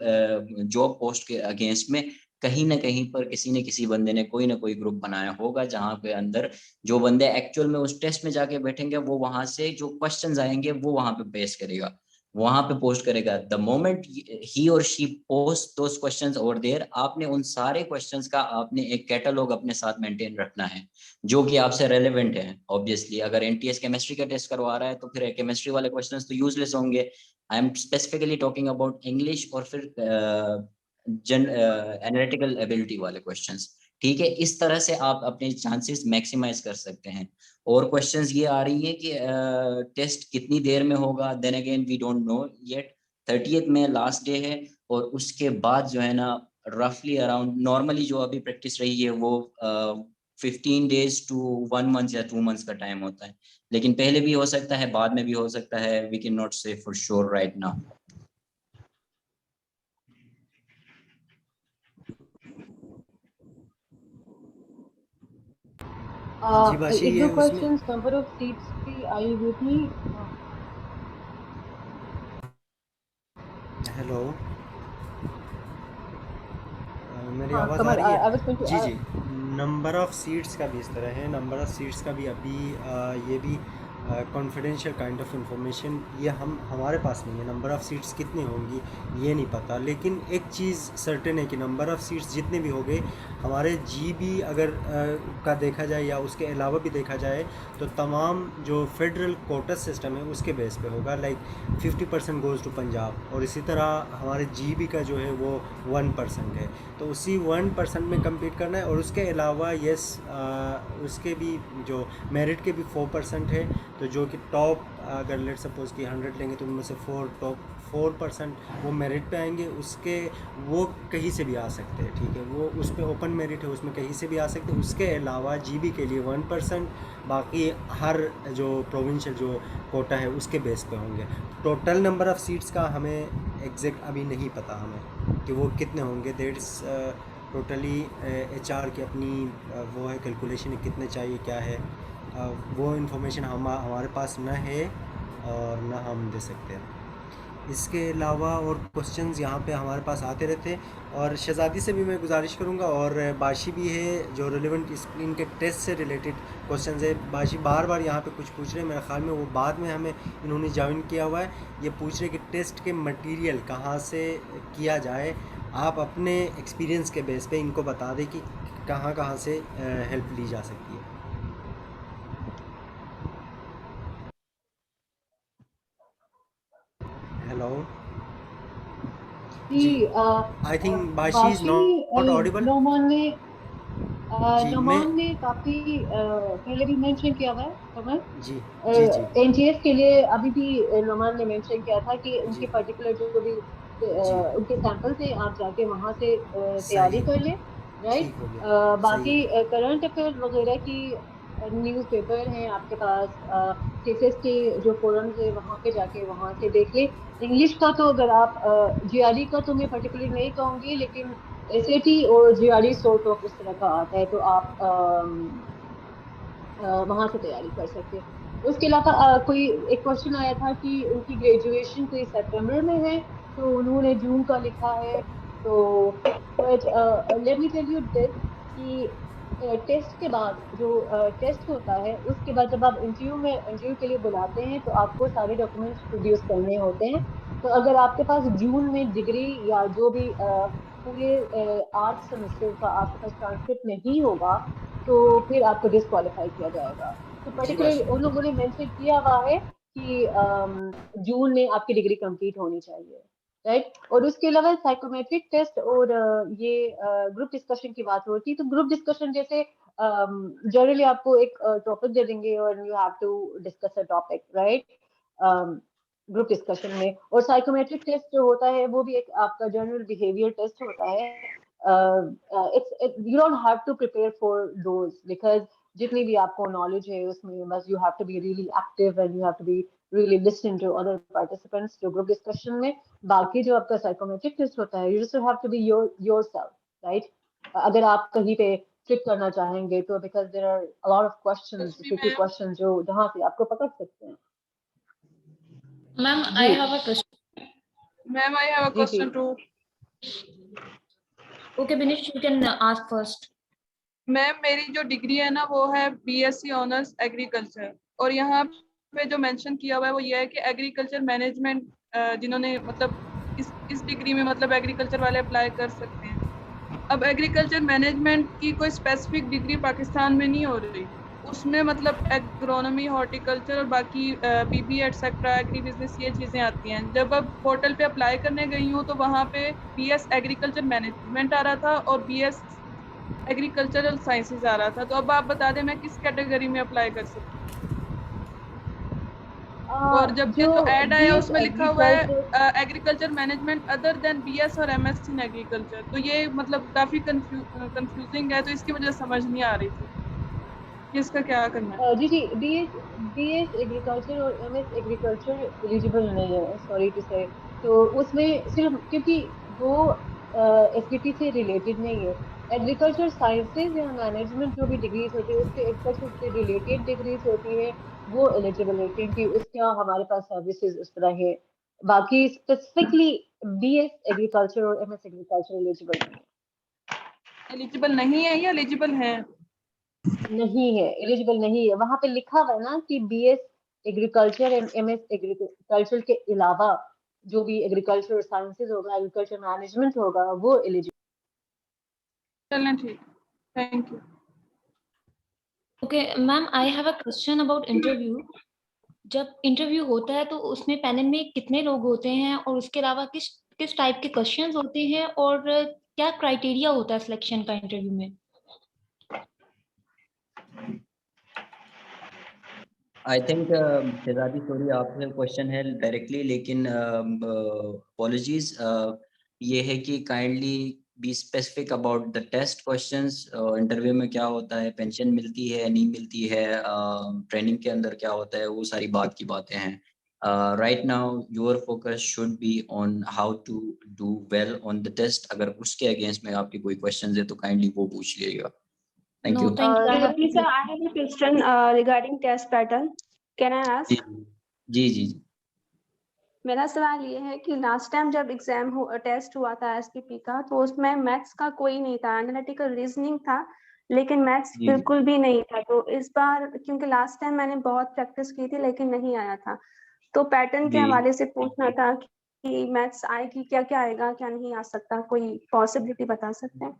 [SPEAKER 1] जॉब पोस्ट के अगेंस्ट में कहीं ना कहीं पर किसी न किसी बंदे ने कोई ना कोई ग्रुप बनाया होगा, जहां पे अंदर जो बंदे एक्चुअल में उस टेस्ट में जाके बैठेंगे, वो वहां से जो क्वेश्चंस आएंगे वो वहां पे पेश करेगा, वहां पे पोस्ट करेगा। द मोमेंट ही और she post those questions over there, आपने उन सारे क्वेश्चंस का आपने एक कैटलॉग अपने साथ मेंटेन रखना है जो कि आपसे रेलेवेंट है। ऑब्वियसली अगर एनटीएस केमिस्ट्री का टेस्ट करवा रहा है तो फिर केमिस्ट्री वाले क्वेश्चंस तो यूजलेस होंगे। I am specifically talking about English और फिर एनालिटिकल एबिलिटी वाले क्वेश्चंस, ठीक है। इस तरह से आप अपने चांसेस मैक्सिमाइज कर सकते हैं। और क्वेश्चंस ये आ रही है कि टेस्ट कितनी देर में होगा, then again we don't know yet. 30th में लास्ट डे है, और उसके बाद जो है ना रफली अराउंड, नॉर्मली जो अभी प्रैक्टिस रही है वो 15 days to 1 month या 2 months का टाइम होता है, लेकिन पहले भी हो सकता है, बाद में भी हो सकता है। वी कैन नॉट से फॉर श्योर राइट नाउ।
[SPEAKER 2] जी बाशी,
[SPEAKER 4] एक
[SPEAKER 2] ये
[SPEAKER 4] दो
[SPEAKER 2] उसमें
[SPEAKER 4] क्वेश्चंस नंबर ऑफ सीट्स की आई हुई थी।
[SPEAKER 2] हेलो, मेरी
[SPEAKER 4] हाँ
[SPEAKER 2] आवाज़ आ
[SPEAKER 4] कमल,
[SPEAKER 2] रही
[SPEAKER 4] आई वाज
[SPEAKER 2] है?
[SPEAKER 4] गोइंग टू
[SPEAKER 2] जी जी। नंबर ऑफ़ सीट्स का भी इस तरह है। नंबर ऑफ़ सीट्स का भी अभी ये भी कॉन्फिडेंशियल काइंड ऑफ इंफॉर्मेशन ये हमारे पास नहीं है। नंबर ऑफ़ सीट्स कितनी होंगी ये नहीं पता, लेकिन एक चीज़ सर्टेन है कि नंबर ऑफ़ सीट्स जितने भी हो गए, हमारे जीबी अगर का देखा जाए या उसके अलावा भी देखा जाए, तो तमाम जो फेडरल कोटा सिस्टम है उसके बेस पे होगा। लाइक 50% गोज़ टू पंजाब, और इसी तरह हमारे जीबी का जो है वो 1% है। तो उसी 1% में कम्पीट करना है। और उसके अलावा यस, उसके भी जो मेरिट के भी 4% है। तो जो कि टॉप, अगर लेट सपोज़ कि 100 लेंगे तो उनमें से टॉप 4% वो मेरिट पे आएंगे। उसके वो कहीं से भी आ सकते हैं, ठीक है, वो उस पर ओपन मेरिट है, उसमें कहीं से भी आ सकते हैं। उसके अलावा जीबी के लिए 1%, बाकी हर जो प्रोविंशियल जो कोटा है उसके बेस पे होंगे। टोटल नंबर ऑफ़ सीट्स का हमें एग्जैक्ट अभी नहीं पता हमें कि वो कितने होंगे। दैट्स टोटली एचआर की अपनी वो है कैलकुलेशन, कितने चाहिए क्या है, वो इन्फॉर्मेशन हमारे पास न है और न हम दे सकते हैं। इसके अलावा और क्वेश्चंस यहाँ पे हमारे पास आते रहते हैं। और शहज़ादी से भी मैं गुजारिश करूँगा, और बाशी भी है जो रिलेवेंट इनके टेस्ट से रिलेटेड क्वेश्चंस है। बाशी बार बार यहाँ पे कुछ पूछ रहे हैं, मेरे ख्याल में वो बाद में हमें इन्होंने ज्वाइन किया हुआ है। ये पूछ रहे कि टेस्ट के मटेरियल कहाँ से किया जाए। आप अपने एक्सपीरियंस के बेस पे इनको बता दें कि कहाँ कहाँ से हेल्प ली जा सकती है। हेलो
[SPEAKER 4] जी,
[SPEAKER 2] जी, I think Bashi is
[SPEAKER 4] Bashi
[SPEAKER 2] not audible.
[SPEAKER 4] Noman ने
[SPEAKER 2] जी मैं
[SPEAKER 4] नोमान ने काफी पहले भी मेंशन किया हुआ है कमल।
[SPEAKER 2] जी जी जी
[SPEAKER 4] एनटीएस के लिए अभी भी नोमान ने मेंशन किया था कि
[SPEAKER 2] जी
[SPEAKER 4] उनके पर्टिकुलर जो भी
[SPEAKER 2] जी
[SPEAKER 4] उनके सैंपल थे, आप जाके वहां से
[SPEAKER 2] सही,
[SPEAKER 4] तैयारी कर लें। राइट।
[SPEAKER 2] ठीक हो गया, सही
[SPEAKER 4] बाकी
[SPEAKER 2] है।
[SPEAKER 4] करंट अफेयर वगैरह की न्यूज़पेपर हैं आपके पास, केसेस के जो फोरम्स है वहां पे जाके वहां से देख लें। इंग्लिश का तो अगर आप जीआरई का तो मैं पर्टिकुलरली नहीं कहूंगी, लेकिन एसएटी और जीआरई सॉर्ट ऑफ उस तरह का आता है, तो आप वहां से तैयारी कर सकते हैं। उसके अलावा कोई एक क्वेश्चन आया था कि उनकी ग्रेजुएशन कोई सितंबर में है, तो उन्होंने जून का लिखा है। तो but let me tell you this कि टेस्ट के बाद जो टेस्ट होता है, उसके बाद जब आप इंटरव्यू के लिए बुलाते हैं तो आपको सारे डॉक्यूमेंट्स प्रोड्यूस करने होते हैं। तो अगर आपके पास जून में डिग्री या जो भी पूरे 8 सेमेस्टर का आपके पास ट्रांसक्रिप्ट नहीं होगा तो फिर आपको डिस्क्वालीफाई किया जाएगा। तो पर्टिकुलरली उन लोगों ने मेंशन किया हुआ है कि जून में आपकी डिग्री कंप्लीट होनी चाहिए, राइट। और उसके अलावा साइकोमेट्रिक टेस्ट और ये ग्रुप डिस्कशन की बात होती है। तो ग्रुप डिस्कशन जैसे जनरली आपको एक टॉपिक दे देंगे और you have to discuss a topic, right, group discussion में। और साइकोमेट्रिक टेस्ट जो होता है वो भी एक आपका जनरल बिहेवियर टेस्ट होता है। It's you don't have to prepare for those because जितनी भी आपको नॉलेज है उसमें बस you have to be really active and you have to be really listen to other participants जो group discussion में। बाकी जो आपका psychometric test होता है, you just have to be yourself, right? अगर आप कहीं पे ट्रिक करना चाहेंगे तो because there are a lot of questions, tricky questions जो जहाँ से आपको पकड़ सकते हैं।
[SPEAKER 3] Ma'am, I have a question.
[SPEAKER 5] Ma'am, I have a question too.
[SPEAKER 3] Okay, Binish, you can ask first.
[SPEAKER 5] Ma'am मेरी जो डिग्री है ना वो है बीएससी ऑनर्स एग्रीकल्चर, और यहाँ पे जो मेंशन किया हुआ है वो ये है कि एग्रीकल्चर मैनेजमेंट जिन्होंने मतलब इस डिग्री में मतलब एग्रीकल्चर वाले अप्लाई कर सकते हैं। अब एग्रीकल्चर मैनेजमेंट की कोई स्पेसिफिक डिग्री पाकिस्तान में नहीं हो रही, उसमें मतलब एग्रोनॉमी, हॉर्टिकल्चर और बाकी बीबी एटसेट्रा, एग्री बिजनेस, ये चीज़ें आती हैं। जब अब पोर्टल पे अप्लाई करने गई हूँ तो वहाँ पे बीएस एग्रीकल्चर मैनेजमेंट आ रहा था और बीएस एग्रीकल्चरल साइंसेज आ रहा था। तो अब आप बता दें मैं किस कैटेगरी में अप्लाई कर सकती हूँ? और जब ये जो ऐड आया उसमें लिखा हुआ है agriculture management other than BS और एमएससी इन एग्रीकल्चर, तो ये मतलब काफी कंफ्यूजिंग है, तो इसकी वजह समझ नहीं आ रही थी कि इसका क्या करना है।
[SPEAKER 4] जी बीएस एग्रीकल्चर और एमएस एग्रीकल्चर एलिजिबल नहीं है, सॉरी टू से। तो उसमें सिर्फ क्योंकि वो एसबीटी से रिलेटेड नहीं है। एग्रीकल्चर साइंसेज या मैनेजमेंट जो भी डिग्रीज होती है उसके एग्रीकल्चर से रिलेटेड डिग्रीज होती है वो एलिजिबल है क्योंकि उसका हमारे पास सर्विसेज उस तरह है। बाकी स्पेसिफिकली बीएस एग्रीकल्चर और एमएस एग्रीकल्चर एलिजिबल नहीं है।
[SPEAKER 5] एलिजिबल नहीं है या एलिजिबल है?
[SPEAKER 4] नहीं है, एलिजिबल नहीं है। वहां पे लिखा हुआ है ना कि BS agriculture and MS agriculture के अलावा जो भी एग्रीकल्चर साइंसेज होगा, एग्रीकल्चर मैनेजमेंट होगा वो एलिजिबल।
[SPEAKER 5] चलें ठीक, thank you.
[SPEAKER 3] Okay, ma'am, I have a question about interview. जब इंटरव्यू होता है तो उसमें पैनल में कितने लोग होते हैं और उसके अलावा किस किस टाइप के क्वेश्चंस होते हैं और क्या क्राइटेरिया होता है सिलेक्शन का इंटरव्यू में?
[SPEAKER 1] आई थिंक शहजादी, सॉरी आपसे क्वेश्चन है डायरेक्टली, लेकिन अपॉलॉजीज, ये है कि kindly be specific about the test questions. Interview में क्या होता है, पेंशन मिलती है नहीं मिलती है, ट्रेनिंग के अंदर क्या होता है, वो सारी बात की बातें हैं। Right now your focus should be on how to do well on the test. अगर उसके अगेंस्ट में आपकी कोई क्वेश्चन है तो काइंडली वो पूछ लीजिएगा। Thank you.
[SPEAKER 3] Thank you.
[SPEAKER 7] Sir, I have a question regarding test pattern. Can I ask?
[SPEAKER 1] जी जी।
[SPEAKER 7] मेरा सवाल ये है कि लास्ट टाइम जब टेस्ट हुआ था एसपीपी का तो उसमें मैथ्स का कोई नहीं था, एनालिटिकल रीजनिंग था लेकिन मैथ्स बिल्कुल भी नहीं था। तो इस बार क्योंकि लास्ट टाइम मैंने बहुत प्रैक्टिस की थी लेकिन नहीं आया था, तो पैटर्न के हवाले से पूछना था कि मैथ्स आएगी, क्या क्या आएगा, क्या नहीं आ सकता, कोई पॉसिबिलिटी बता सकते हैं?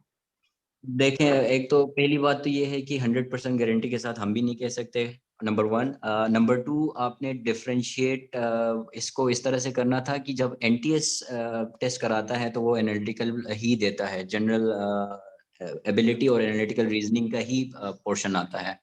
[SPEAKER 1] देखें, एक तो पहली बात तो ये है कि 100% गारंटी के साथ हम भी नहीं कह सकते, नंबर 1। नंबर 2, आपने डिफरेंशिएट इसको इस तरह से करना था कि जब एनटीएस टेस्ट कराता है तो वो एनालिटिकल ही देता है, जनरल एबिलिटी और एनालिटिकल रीजनिंग का ही पोर्शन आता है,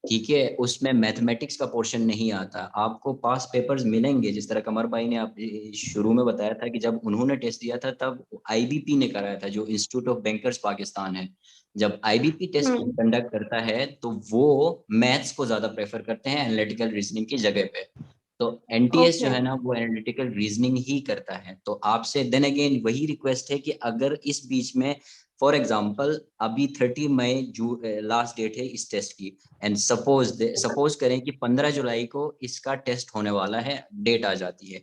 [SPEAKER 1] ठीक है। उसमें मैथमेटिक्स का पोर्शन नहीं आता। आपको पास पेपर्स मिलेंगे, जिस तरह कमर भाई ने आप शुरू में बताया था कि जब उन्होंने टेस्ट दिया था तब आईबीपी ने कराया था, जो इंस्टीट्यूट ऑफ बैंकर्स पाकिस्तान है। जब आईबीपी टेस्ट कंडक्ट करता है तो वो मैथ्स को ज्यादा प्रेफर करते हैं एनालिटिकल रीजनिंग की जगह पे। तो एनटीएस जो है ना वो एनालिटिकल रीजनिंग ही करता है। तो आपसे देन अगेन वही रिक्वेस्ट है कि अगर इस बीच में फॉर एग्जाम्पल अभी 30 मई लास्ट डेट है इस टेस्ट की, एंड सपोज करें कि 15 जुलाई को इसका टेस्ट होने वाला है, डेट आ जाती है।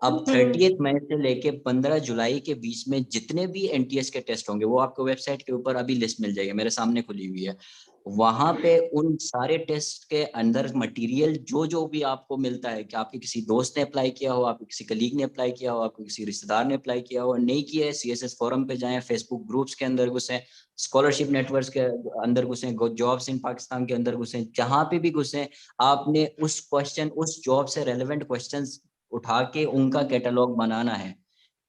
[SPEAKER 1] अब 30 मई से लेके 15 जुलाई के बीच में जितने भी एनटीएस के टेस्ट होंगे वो आपको वेबसाइट के ऊपर अभी लिस्ट मिल जाएगी, मेरे सामने खुली हुई है। वहां पे उन सारे टेस्ट के अंदर मटेरियल जो जो भी आपको मिलता है, कि आपके किसी दोस्त ने अप्लाई किया हो, आपके किसी कलीग ने अप्लाई किया हो, आपको किसी रिश्तेदार ने अप्लाई किया हो, नहीं किया है, सीएसएस फोरम पे जाएं, फेसबुक ग्रुप्स के अंदर घुसें, स्कॉलरशिप नेटवर्क के अंदर घुसें, जॉब्स इन पाकिस्तान के अंदर घुसें, जहां पे भी घुसें, आपने उस क्वेश्चन, उस जॉब से रेलेवेंट क्वेश्चन उठा के उनका कैटलॉग बनाना है।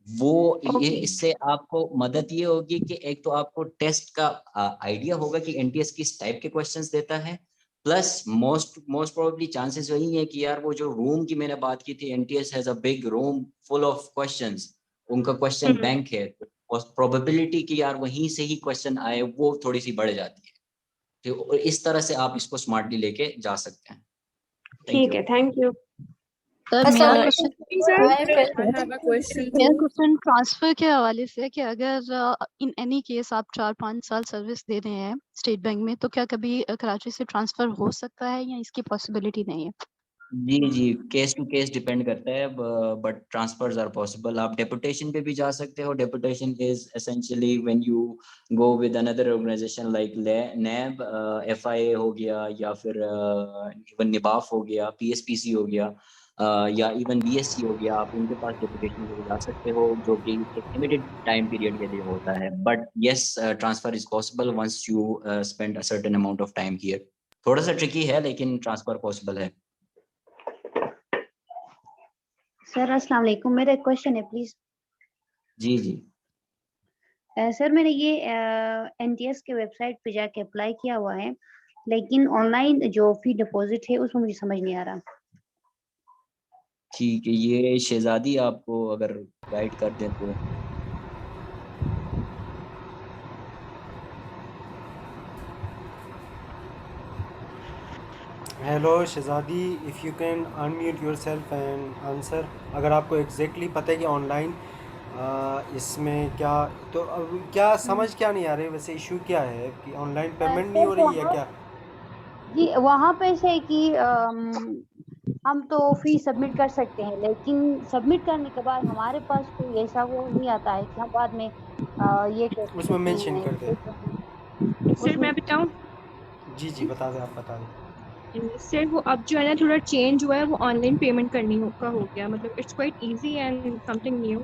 [SPEAKER 1] वो ये इससे आपको मदद ये होगी कि एक तो आपको टेस्ट का आइडिया होगा कि एनटीएस किस टाइप के क्वेश्चंस देता है, प्लस मोस्ट प्रोबेबली चांसेस वही है कि यार वो जो रूम की मैंने बात की थी, NTS has a big room full of questions, उनका क्वेश्चन बैंक है, और प्रोबेबिलिटी कि यार वहीं से ही क्वेश्चन आए वो थोड़ी सी बढ़ जाती है। तो इस तरह से आप इसको स्मार्टली लेके जा सकते हैं।
[SPEAKER 7] ठीक है, थैंक यू।
[SPEAKER 8] सर मेरा क्वेश्चन ट्रांसफर के हवाले से है कि अगर इन एनी केस आप 4-5 साल सर्विस दे रहे हैं स्टेट बैंक में, तो क्या कभी कराची से ट्रांसफर हो सकता है या इसकी पॉसिबिलिटी नहीं है?
[SPEAKER 1] जी, केस टू केस डिपेंड करता है, बट ट्रांसफर्स आर पॉसिबल। आप डेपुटेशन पे भी जा सकते हो। Deputation is essentially when you go with another organisation like NAB, FIA हो गया, या फिर इवन निबाफ हो गया, पीएसपीसी हो गया, या इवन बीएससी हो गया, आप उनके पास डेपुटेशन पे जा सकते हो, जो कि एक लिमिटेड टाइम पीरियड के लिए होता है। But yes, transfer is possible once you spend a certain amount of time here. थोड़ा सा ट्रिकी है लेकिन ट्रांसफर पॉसिबल है।
[SPEAKER 9] सर अस्सलाम वालेकुम, मेरा एक क्वेश्चन है प्लीज।
[SPEAKER 1] जी।
[SPEAKER 9] सर मैंने ये एनटीएस के वेबसाइट पे जाके अप्लाई किया हुआ है, लेकिन ऑनलाइन जो फी डिपॉजिट है उसमें मुझे समझ नहीं आ रहा।
[SPEAKER 1] ठीक है, ये शहजादी आपको अगर गाइड कर दें तो।
[SPEAKER 2] Hello Shahzadi, if you can unmute yourself and answer. अगर आपको एग्जैक्टली पता है कि ऑनलाइन इसमें क्या, तो अब क्या समझ क्या नहीं आ रही, वैसे इशू क्या है कि ऑनलाइन पेमेंट नहीं हो रही है क्या?
[SPEAKER 9] जी वहाँ पे से कि हम तो फी सबमिट कर सकते हैं, लेकिन सबमिट करने के बाद हमारे पास कोई ऐसा वो नहीं आता है कि हम बाद में ये
[SPEAKER 2] उसमें मेंशन कर दें।
[SPEAKER 10] सर मैं बताऊं?
[SPEAKER 2] जी बता दें, आप बता दें।
[SPEAKER 10] सर वो अब जो है ना थोड़ा चेंज हुआ है, वो ऑनलाइन पेमेंट करनी का हो गया, मतलब it's quite easy and something new.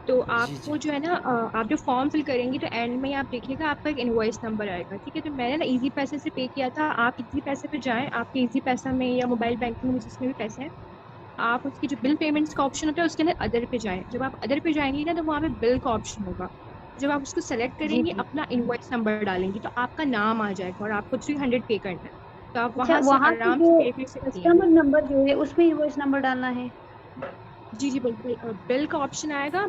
[SPEAKER 10] तो आपको जो है ना आप जो फॉर्म फिल करेंगी तो एंड में आप देखिएगा आपका एक इनवॉइस नंबर आएगा, ठीक है। तो मैंने ना इजी पैसे से पे किया था, आप इजी पैसे पे जाएं, आपके इजी पैसा में या मोबाइल बैंकिंग में जिसमें भी पैसे हैं, आप उसकी जो बिल पेमेंट्स का ऑप्शन होता है उसके अंदर अदर पे जाएं। जब आप अदर पे जाएंगी ना तो वहाँ पे बिल का ऑप्शन होगा। जब आप उसको सेलेक्ट करेंगी, अपना इनवॉइस नंबर डालेंगी तो आपका नाम आ जाएगा और आपको 300 पे करना है, तो आप वहाँ से आराम से पे कर सकती हैं।
[SPEAKER 9] कस्टमर नंबर जो है उसमें इनवॉइस नंबर डालना है?
[SPEAKER 10] जी बिल्कुल। बिल का ऑप्शन आएगा,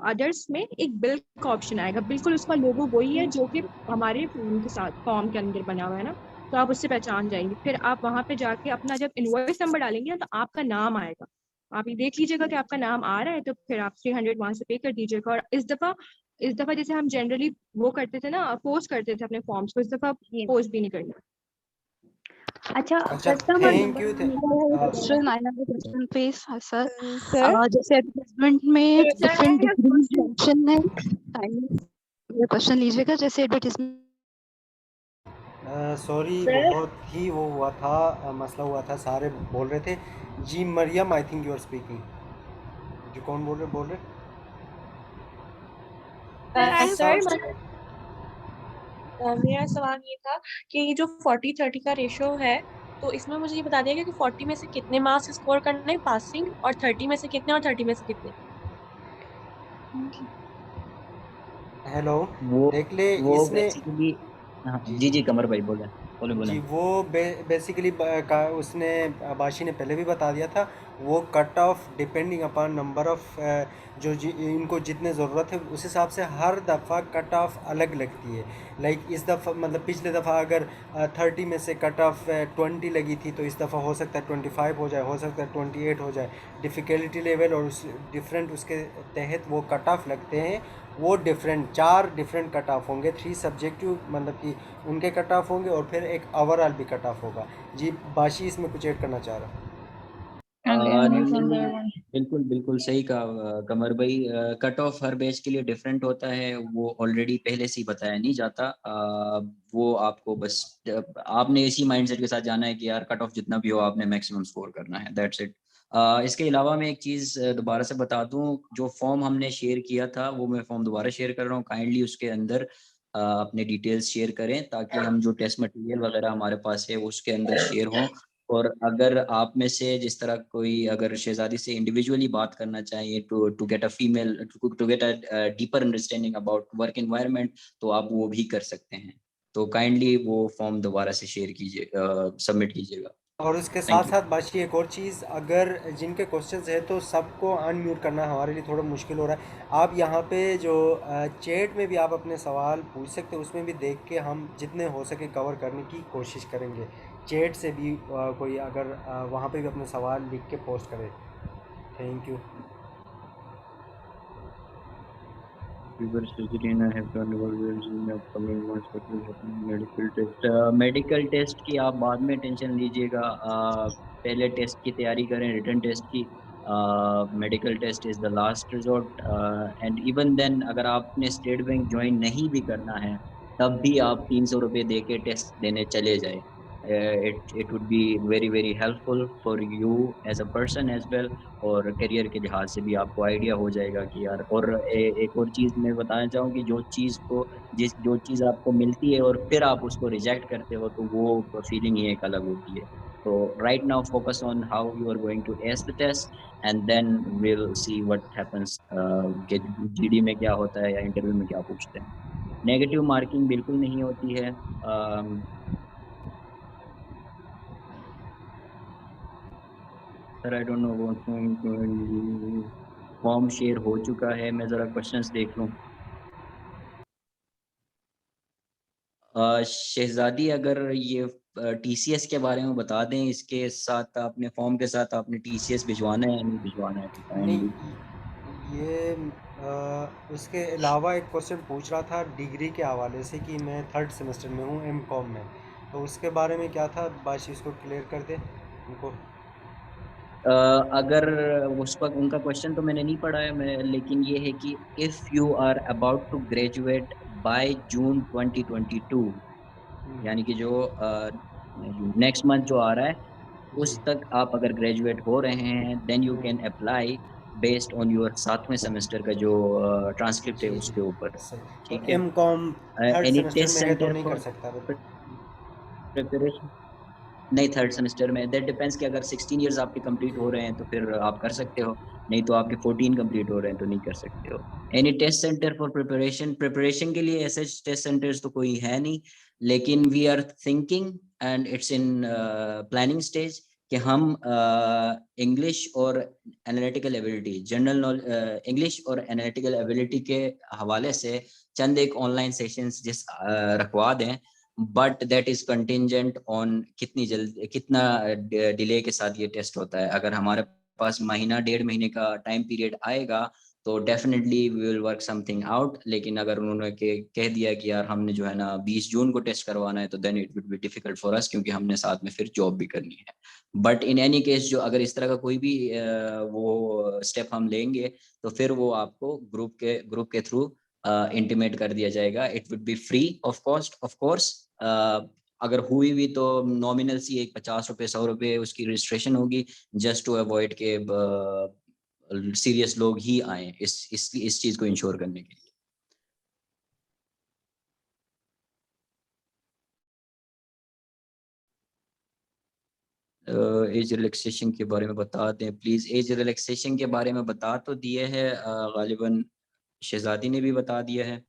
[SPEAKER 10] अदर्स में एक बिल का ऑप्शन आएगा, बिल्कुल उसका लोगो वही है जो कि हमारे फॉर्म के साथ फॉर्म के अंदर बना हुआ है ना, तो आप उससे पहचान जाएंगे। फिर आप वहाँ पे जाके अपना जब इनवॉइस नंबर डालेंगे ना तो आपका नाम आएगा, आप ये देख लीजिएगा कि आपका नाम आ रहा है, तो फिर आप 300 वहाँ से पे कर दीजिएगा। और इस दफा जैसे हम जनरली वो करते थे ना, पोस्ट करते थे अपने फॉर्म्स को, इस दफा पोस्ट भी नहीं करना।
[SPEAKER 9] अच्छा,
[SPEAKER 8] thank you. Question I have a question please sir. जैसे एडवर्टाइजमेंट में डिफरेंट डिग्रीज मेंशन है, ये क्वेश्चन लीजिएगा। जैसे एडवर्टाइजमेंट
[SPEAKER 2] सॉरी, बहुत ही वो हुआ था, मसला हुआ था, सारे बोल रहे थे। जी Maryam, I think you are speaking. जो कौन बोल रहे?
[SPEAKER 11] मेरा सवाल ये था कि ये जो 40-30 का रेशो है, तो इसमें मुझे ये बता दिया कि 40 में से कितने मार्क्स स्कोर करने हैं पासिंग, और 30 में से कितने, और 30 में से कितने।
[SPEAKER 2] हेलो, देख ले इसने
[SPEAKER 1] जी कमर भाई बोले
[SPEAKER 2] जी, वो बेसिकली उसने बाशी ने पहले भी बता दिया था, वो cut off depending upon number of जो इनको जितने ज़रूरत है उस हिसाब से हर दफ़ा कट ऑफ अलग लगती है। लाइक इस दफ़ा मतलब पिछले दफ़ा अगर 30 में से कट ऑफ 20 लगी थी, तो इस दफ़ा हो सकता है 25 हो जाए, हो सकता है 28 हो जाए। डिफ़िकल्टी लेवल और उस डिफरेंट उसके तहत वो कट ऑफ लगते हैं। वो डिफरेंट 4 डिफरेंट कट ऑफ होंगे, 3 सब्जेक्टिव मतलब कि उनके कट ऑफ होंगे, और फिर एक ओवरऑल भी कट ऑफ होगा। जी बाशी इसमें कुछ ऐड करना चाह रहा
[SPEAKER 1] बिल्कुल बिल्कुल सही कहा कमर भाई। कट ऑफ हर बैच के लिए डिफरेंट होता है, वो ऑलरेडी पहले से ही बताया नहीं जाता। वो आपको बस आपने इसी माइंडसेट के साथ जाना है कि यार कट ऑफ जितना भी हो आपने मैक्सिमम स्कोर करना है, दैट्स इट। इसके अलावा मैं एक चीज़ दोबारा से बता दूं, जो फॉर्म हमने शेयर किया था वो मैं फॉर्म दोबारा शेयर कर रहा हूँ। काइंडली उसके अंदर अपने डिटेल्स शेयर करें ताकि हम जो टेस्ट मटेरियल वगैरह हमारे पास है वो उसके अंदर शेयर हों। और अगर आप में से जिस तरह कोई अगर शहजादी से इंडिविजुअली बात करना चाहिए to get a female to get a deeper understanding about work environment, तो आप वो भी कर सकते हैं। तो काइंडली वो फॉर्म दोबारा से शेयर कीजिए, सबमिट कीजिएगा।
[SPEAKER 2] और उसके साथ
[SPEAKER 1] थैंक यू।
[SPEAKER 2] साथ बाकी एक और चीज़, अगर जिनके क्वेश्चंस है तो सबको अनम्यूट करना हमारे लिए थोड़ा मुश्किल हो रहा है। आप यहाँ पे जो चैट में भी आप अपने सवाल पूछ सकते हो, उसमें भी देख के हम जितने हो सके कवर करने की कोशिश करेंगे। चैट से भी कोई अगर वहाँ पे भी अपने सवाल लिख के पोस्ट करे। Thank you.
[SPEAKER 1] मेडिकल टेस्ट की आप बाद में टेंशन लीजिएगा, पहले टेस्ट की तैयारी करें, रिटन टेस्ट की। Medical test is the last resort, and even then अगर आपने स्टेट बैंक ज्वाइन नहीं भी करना है तब भी आप 300 रुपये दे के टेस्ट देने चले जाए। it would be very very helpful for you as a person as well, और करियर के लिहाज से भी आपको आइडिया हो जाएगा कि यार। और एक और चीज़ मैं बताना चाहूँ कि जो चीज़ आपको मिलती है और फिर आप उसको रिजेक्ट करते हो तो वो फीलिंग ही एक अलग होती है। तो right now focus on how you are going to ace the test and then will see what happens, कि जीडी में क्या होता है या इंटरव्यू में क्या पूछते हैं। नेगेटिव मार्किंग बिल्कुल नहीं होती है। Sir I don't know what form share हो चुका है, मैं ज़रा क्वेश्चंस देख लूँ। शहजादी अगर ये टीसीएस के बारे में बता दें, इसके साथ आपने फॉर्म के साथ आपने टीसीएस भिजवाना है या नहीं भिजवाना है,
[SPEAKER 2] नहीं,
[SPEAKER 1] काइंडली।
[SPEAKER 2] ये उसके अलावा एक क्वेश्चन पूछ रहा था डिग्री के हवाले से कि मैं 3rd सेमेस्टर में हूँ एमकॉम में, तो उसके बारे में क्या था बाशी, उसको क्लियर कर दे उनको।
[SPEAKER 1] अगर उस वक्त उनका क्वेश्चन तो मैंने नहीं पढ़ा है मैं, लेकिन ये है कि if you are about to graduate by June 2022, यानी कि जो नेक्स्ट मंथ जो आ रहा है उस तक आप अगर ग्रेजुएट हो रहे हैं then you can apply based on your 7वें सेमेस्टर का जो ट्रांसक्रिप्ट है उसके ऊपर।
[SPEAKER 2] तो
[SPEAKER 1] ठीक है।
[SPEAKER 2] MCom 3rd
[SPEAKER 1] any
[SPEAKER 2] semester
[SPEAKER 1] test
[SPEAKER 2] में है तो
[SPEAKER 1] सेंटर
[SPEAKER 2] नहीं
[SPEAKER 1] फॉर
[SPEAKER 2] कर सकता।
[SPEAKER 1] प्रिपरेशन नहीं 3rd सेमेस्टर में, दैट डिपेंड्स कि अगर 16 इयर्स आपके कंप्लीट हो रहे हैं तो फिर आप कर सकते हो, नहीं तो आपके 14 कंप्लीट हो रहे हैं तो नहीं कर सकते हो। Any test centre for preparation के लिए ऐसे टेस्ट सेंटर्स तो कोई है नहीं, लेकिन we are thinking and it's in planning stage कि हम इंग्लिश और एनालिटिकल एबिलिटी इंग्लिश और एनालिटिकल एबिलिटी के हवाले से चंद एक ऑनलाइन सेशंस रखवा दें, but that is contingent on कितना डिले के साथ ये टेस्ट होता है। अगर हमारे पास महीना 1.5 महीने का टाइम पीरियड आएगा तो definitely we will work something out, लेकिन अगर उन्होंने कह दिया कि यार हमने जो है ना 20 जून को टेस्ट करवाना है तो then it would be difficult for us, क्योंकि हमने साथ में फिर जॉब भी करनी है। बट इन एनी केस जो अगर इस तरह का कोई भी वो स्टेप हम लेंगे तो फिर वो आपको ग्रुप के थ्रू इंटीमेट कर दिया जाएगा। It would B free of cost of course. अगर हुई भी तो नॉमिनल सी एक 50 रुपये 100 रुपये उसकी रजिस्ट्रेशन होगी, जस्ट टू अवॉइड के सीरियस लोग ही आए इस चीज को इंश्योर करने के लिए। एज रिलैक्सेशन के बारे में बता दें प्लीज। एज रिलैक्सेशन के बारे में बता तो दिए है, गालिबन शहजादी ने भी बता दिया है।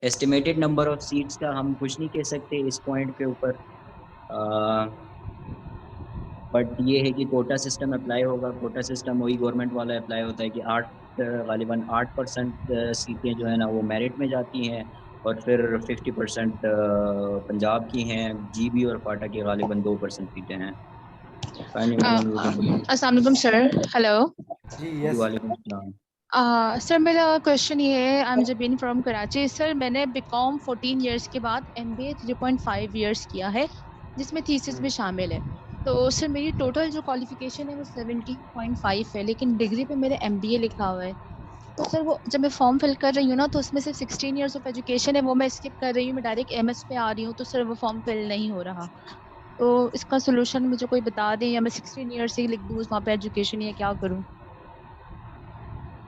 [SPEAKER 1] एस्टिमेटेड नंबर ऑफ सीट्स का हम कुछ नहीं कह सकते इस पॉइंट के ऊपर, बट ये है कि कोटा सिस्टम अप्लाई होगा। कोटा सिस्टम वही गवर्नमेंट वाला अप्लाई होता है कि 8 8% सीटें जो है ना वो मेरिट में जाती हैं और फिर 50% पंजाब की हैं, जीबी और फाटा की गालिबन 2% सीटें हैं।
[SPEAKER 12] अस्सलाम वालेकुम सर। हेलो
[SPEAKER 2] जी, यस।
[SPEAKER 1] वालेकुम सलाम।
[SPEAKER 8] सर मेरा क्वेश्चन ये है, I am Jabeen from Karachi. Sir मैंने बीकॉम 14 इयर्स के बाद एमबीए 3.5 इयर्स किया है, जिसमें थीसिस भी शामिल है। तो सर मेरी टोटल जो क्वालिफिकेशन है वो 17.5 है, लेकिन डिग्री पे मेरे एमबीए लिखा हुआ है। तो सर वो जब मैं फॉर्म फिल कर रही हूँ ना, तो उसमें सिर्फ 16 इयर्स ऑफ एजुकेशन है, वो मैं स्किप कर रही हूँ, मैं डायरेक्ट एमएस पे आ रही हूँ, तो सर वो फॉर्म फिल नहीं हो रहा। तो इसका सोल्यूशन मुझे कोई बता दें, या मैं 16 इयर्स ही लिख दूँ वहाँ पे एजुकेशन, या क्या करूँ?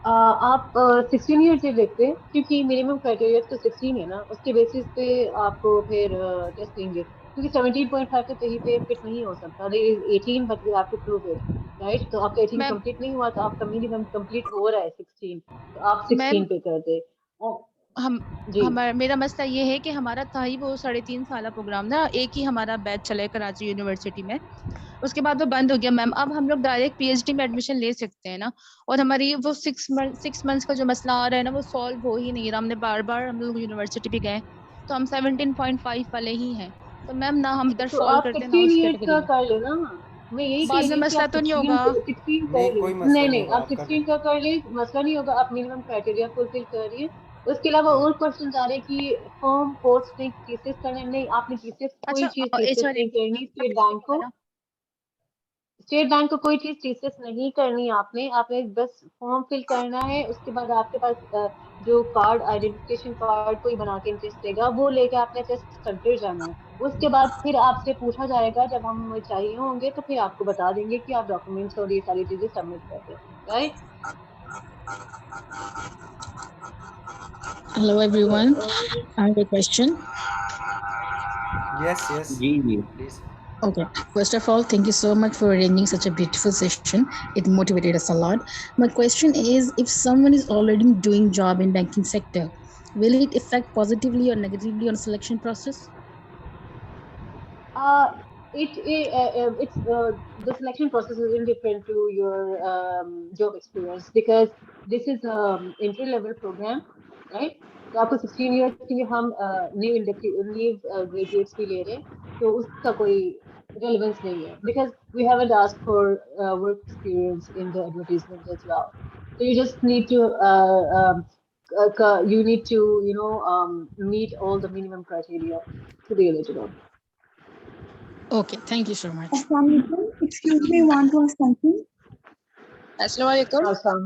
[SPEAKER 4] आप 16 ईयर से देखते हैं, क्योंकि मिनिमम क्राइटेरिया तो 16 है ना, उसके बेसिस पे आपको फिर टेस्ट देंगे, क्योंकि 17.5 तो कहीं पे फिट नहीं हो सकता। There is 18 but we have to prove it, right? तो आपका 18
[SPEAKER 8] मैम
[SPEAKER 4] कंप्लीट नहीं हुआ, तो आपका मिनिमम कंप्लीट हो रहा है 16, तो आप
[SPEAKER 8] मैम
[SPEAKER 4] 16 पे कर दे। और
[SPEAKER 8] हम
[SPEAKER 4] जी
[SPEAKER 8] हमारा मेरा मसला ये है कि हमारा था ही वो 3.5 साल प्रोग्राम ना, एक ही हमारा बैच चला है कराची यूनिवर्सिटी में, उसके बाद वो बंद हो गया मैम। अब हम लोग डायरेक्ट पीएचडी में एडमिशन ले सकते हैं ना? और हमारी वो 6 मंथ्स का जो मसला आ रहा है ना, वो सॉल्व हो ही नहीं रहा। हमने बार बार हम लोग यूनिवर्सिटी भी गए, तो हम 17.5 वाले ही हैं। तो मैम ना हम इधर
[SPEAKER 4] तो
[SPEAKER 8] फॉल
[SPEAKER 4] आप
[SPEAKER 8] करते हैं ना
[SPEAKER 4] 16
[SPEAKER 8] उस
[SPEAKER 4] ईयर्स
[SPEAKER 8] कैटेगरी
[SPEAKER 4] का
[SPEAKER 8] में।
[SPEAKER 4] कर लेना। मैं यही कह
[SPEAKER 8] बाद में
[SPEAKER 4] रही हूँ कि
[SPEAKER 8] मसला
[SPEAKER 4] आप
[SPEAKER 8] तो नहीं होगा?
[SPEAKER 4] 16
[SPEAKER 2] नहीं,
[SPEAKER 4] कर ले।
[SPEAKER 2] कोई
[SPEAKER 4] नहीं
[SPEAKER 2] मसला नहीं
[SPEAKER 4] नहीं,
[SPEAKER 2] होगा
[SPEAKER 4] आप
[SPEAKER 2] आपका।
[SPEAKER 4] 16 का कर ले, मसला नहीं होगा। आप मिनिमम क्राइटेरिया फुलफिल कर रही है। उसके अलावा और क्वेश्चन आ रहे हैं कि फॉर्म पोस्ट नहीं, थीसिस करने नहीं, आपने थीसिस कोई
[SPEAKER 8] अच्छा
[SPEAKER 4] चीज
[SPEAKER 8] एच
[SPEAKER 4] थीसिस
[SPEAKER 8] आर
[SPEAKER 4] नहीं करनी। स्टेट बैंक को कोई चीज थीसिस नहीं करनी आपने। आपने बस फॉर्म फिल करना है। उसके बाद आपके पास जो कार्ड, आइडेंटिफिकेशन कार्ड कोई बना के इंटरेस्ट देगा, वो लेके आपने टेस्ट सेंटर जाना है। उसके बाद फिर आपसे पूछा जाएगा, जब हम चाहिए होंगे तो फिर आपको बता देंगे कि आप डॉक्यूमेंट्स और ये सारी चीजें सबमिट कर दें, right?
[SPEAKER 12] Hello everyone, I have a question.
[SPEAKER 2] Yes yes
[SPEAKER 1] जी जी
[SPEAKER 2] please.
[SPEAKER 12] Okay, first of all, thank you so much for arranging such a beautiful session. It motivated us a lot. My question is, if someone is already doing job in banking sector, will it affect positively or negatively on selection process?
[SPEAKER 4] Uh, it's the selection process is indifferent to your job experience, because this is entry level program, right? तो आपको 16 years के लिए हम new graduates भी ले रहे हैं, तो उसका कोई relevance नहीं है, because we haven't asked for work experience in the advertisement as well. So you just need to you need to meet all the minimum criteria to be eligible.
[SPEAKER 12] Okay, thank you so much.
[SPEAKER 13] Excuse me, want to ask something?
[SPEAKER 12] Assalamu alaikum.
[SPEAKER 4] Awesome.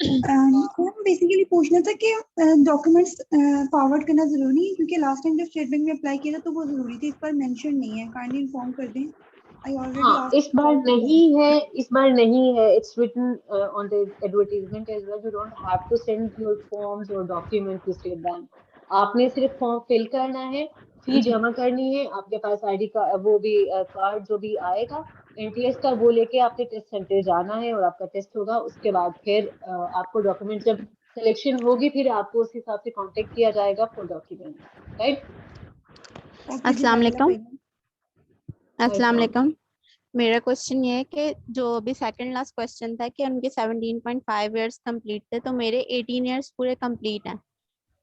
[SPEAKER 13] Basically पूछना था कि documents forward करना जरूरी है, क्योंकि last time जब state bank में apply किया था तो वो जरूरी थी, इस पर मेंशन नहीं है। काइंडली इन्फॉर्म कर दें। आई ऑलरेडी
[SPEAKER 4] हाँ,
[SPEAKER 13] आस्क्ड
[SPEAKER 4] इस बार नहीं है, इस बार नहीं है। It's written on the advertisement as well. You don't have to send your forms or documents to State Bank. आपने सिर्फ फॉर्म फिल करना है, फी जमा करनी है, आपके पास आईडी का वो भी कार्ड जो भी आएगा एनटीएस का, वो लेके आपके टेस्ट सेंटर जाना है और आपका टेस्ट होगा। उसके बाद फिर आपको डॉक्यूमेंट जब सिलेक्शन होगी, फिर आपको उस हिसाब से कांटेक्ट किया जाएगा फॉर डॉक्यूमेंट्स, राइट?
[SPEAKER 8] अस्सलाम वालेकुम। अस्सलाम वालेकुम। मेरा क्वेश्चन ये है कि जो अभी सेकंड लास्ट क्वेश्चन था कि उनके 17.5 इयर्स कंप्लीट थे, तो मेरे 18 इयर्स पूरे कंप्लीट हैं,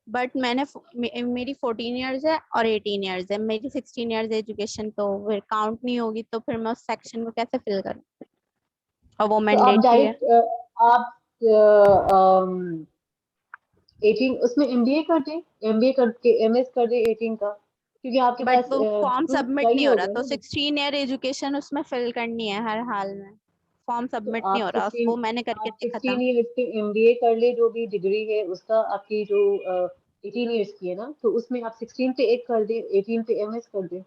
[SPEAKER 8] बट मेरी 14 इयर्स है और 18 इयर्स है। मेरी 16 इयर्स एजुकेशन तो फिर काउंट नहीं होगी, तो फिर मैं उस सेक्शन को कैसे फिल करूँ? और वो
[SPEAKER 4] तो आप
[SPEAKER 8] मैंडेटरी है।
[SPEAKER 4] डायरेक्ट आप 18 उसमें एमबीए कर दें, एमबीए करके एमएस कर दें 18 का, क्योंकि आपके
[SPEAKER 8] बट
[SPEAKER 4] पास
[SPEAKER 8] वो फॉर्म
[SPEAKER 4] प्रूफ
[SPEAKER 8] सबमिट नहीं
[SPEAKER 4] चाहिए
[SPEAKER 8] हो रहा,
[SPEAKER 4] होगा
[SPEAKER 8] तो
[SPEAKER 4] ना।
[SPEAKER 8] 16 ईयर एजुकेशन उसमें फिल करनी है हर हाल में। फॉर्म
[SPEAKER 4] तो
[SPEAKER 8] सबमिट नहीं
[SPEAKER 4] आप
[SPEAKER 8] हो रहा,
[SPEAKER 4] 16
[SPEAKER 8] वो मैंने करके
[SPEAKER 4] आप
[SPEAKER 8] देखा था।
[SPEAKER 4] 16 ईयर्स के एमबीए कर ले, जो भी डिग्री है उसका, आपकी जो 18 ईयर्स की है ना, तो उसमें आप 16 पे एक कर दें, 18 पे एमएस कर दें,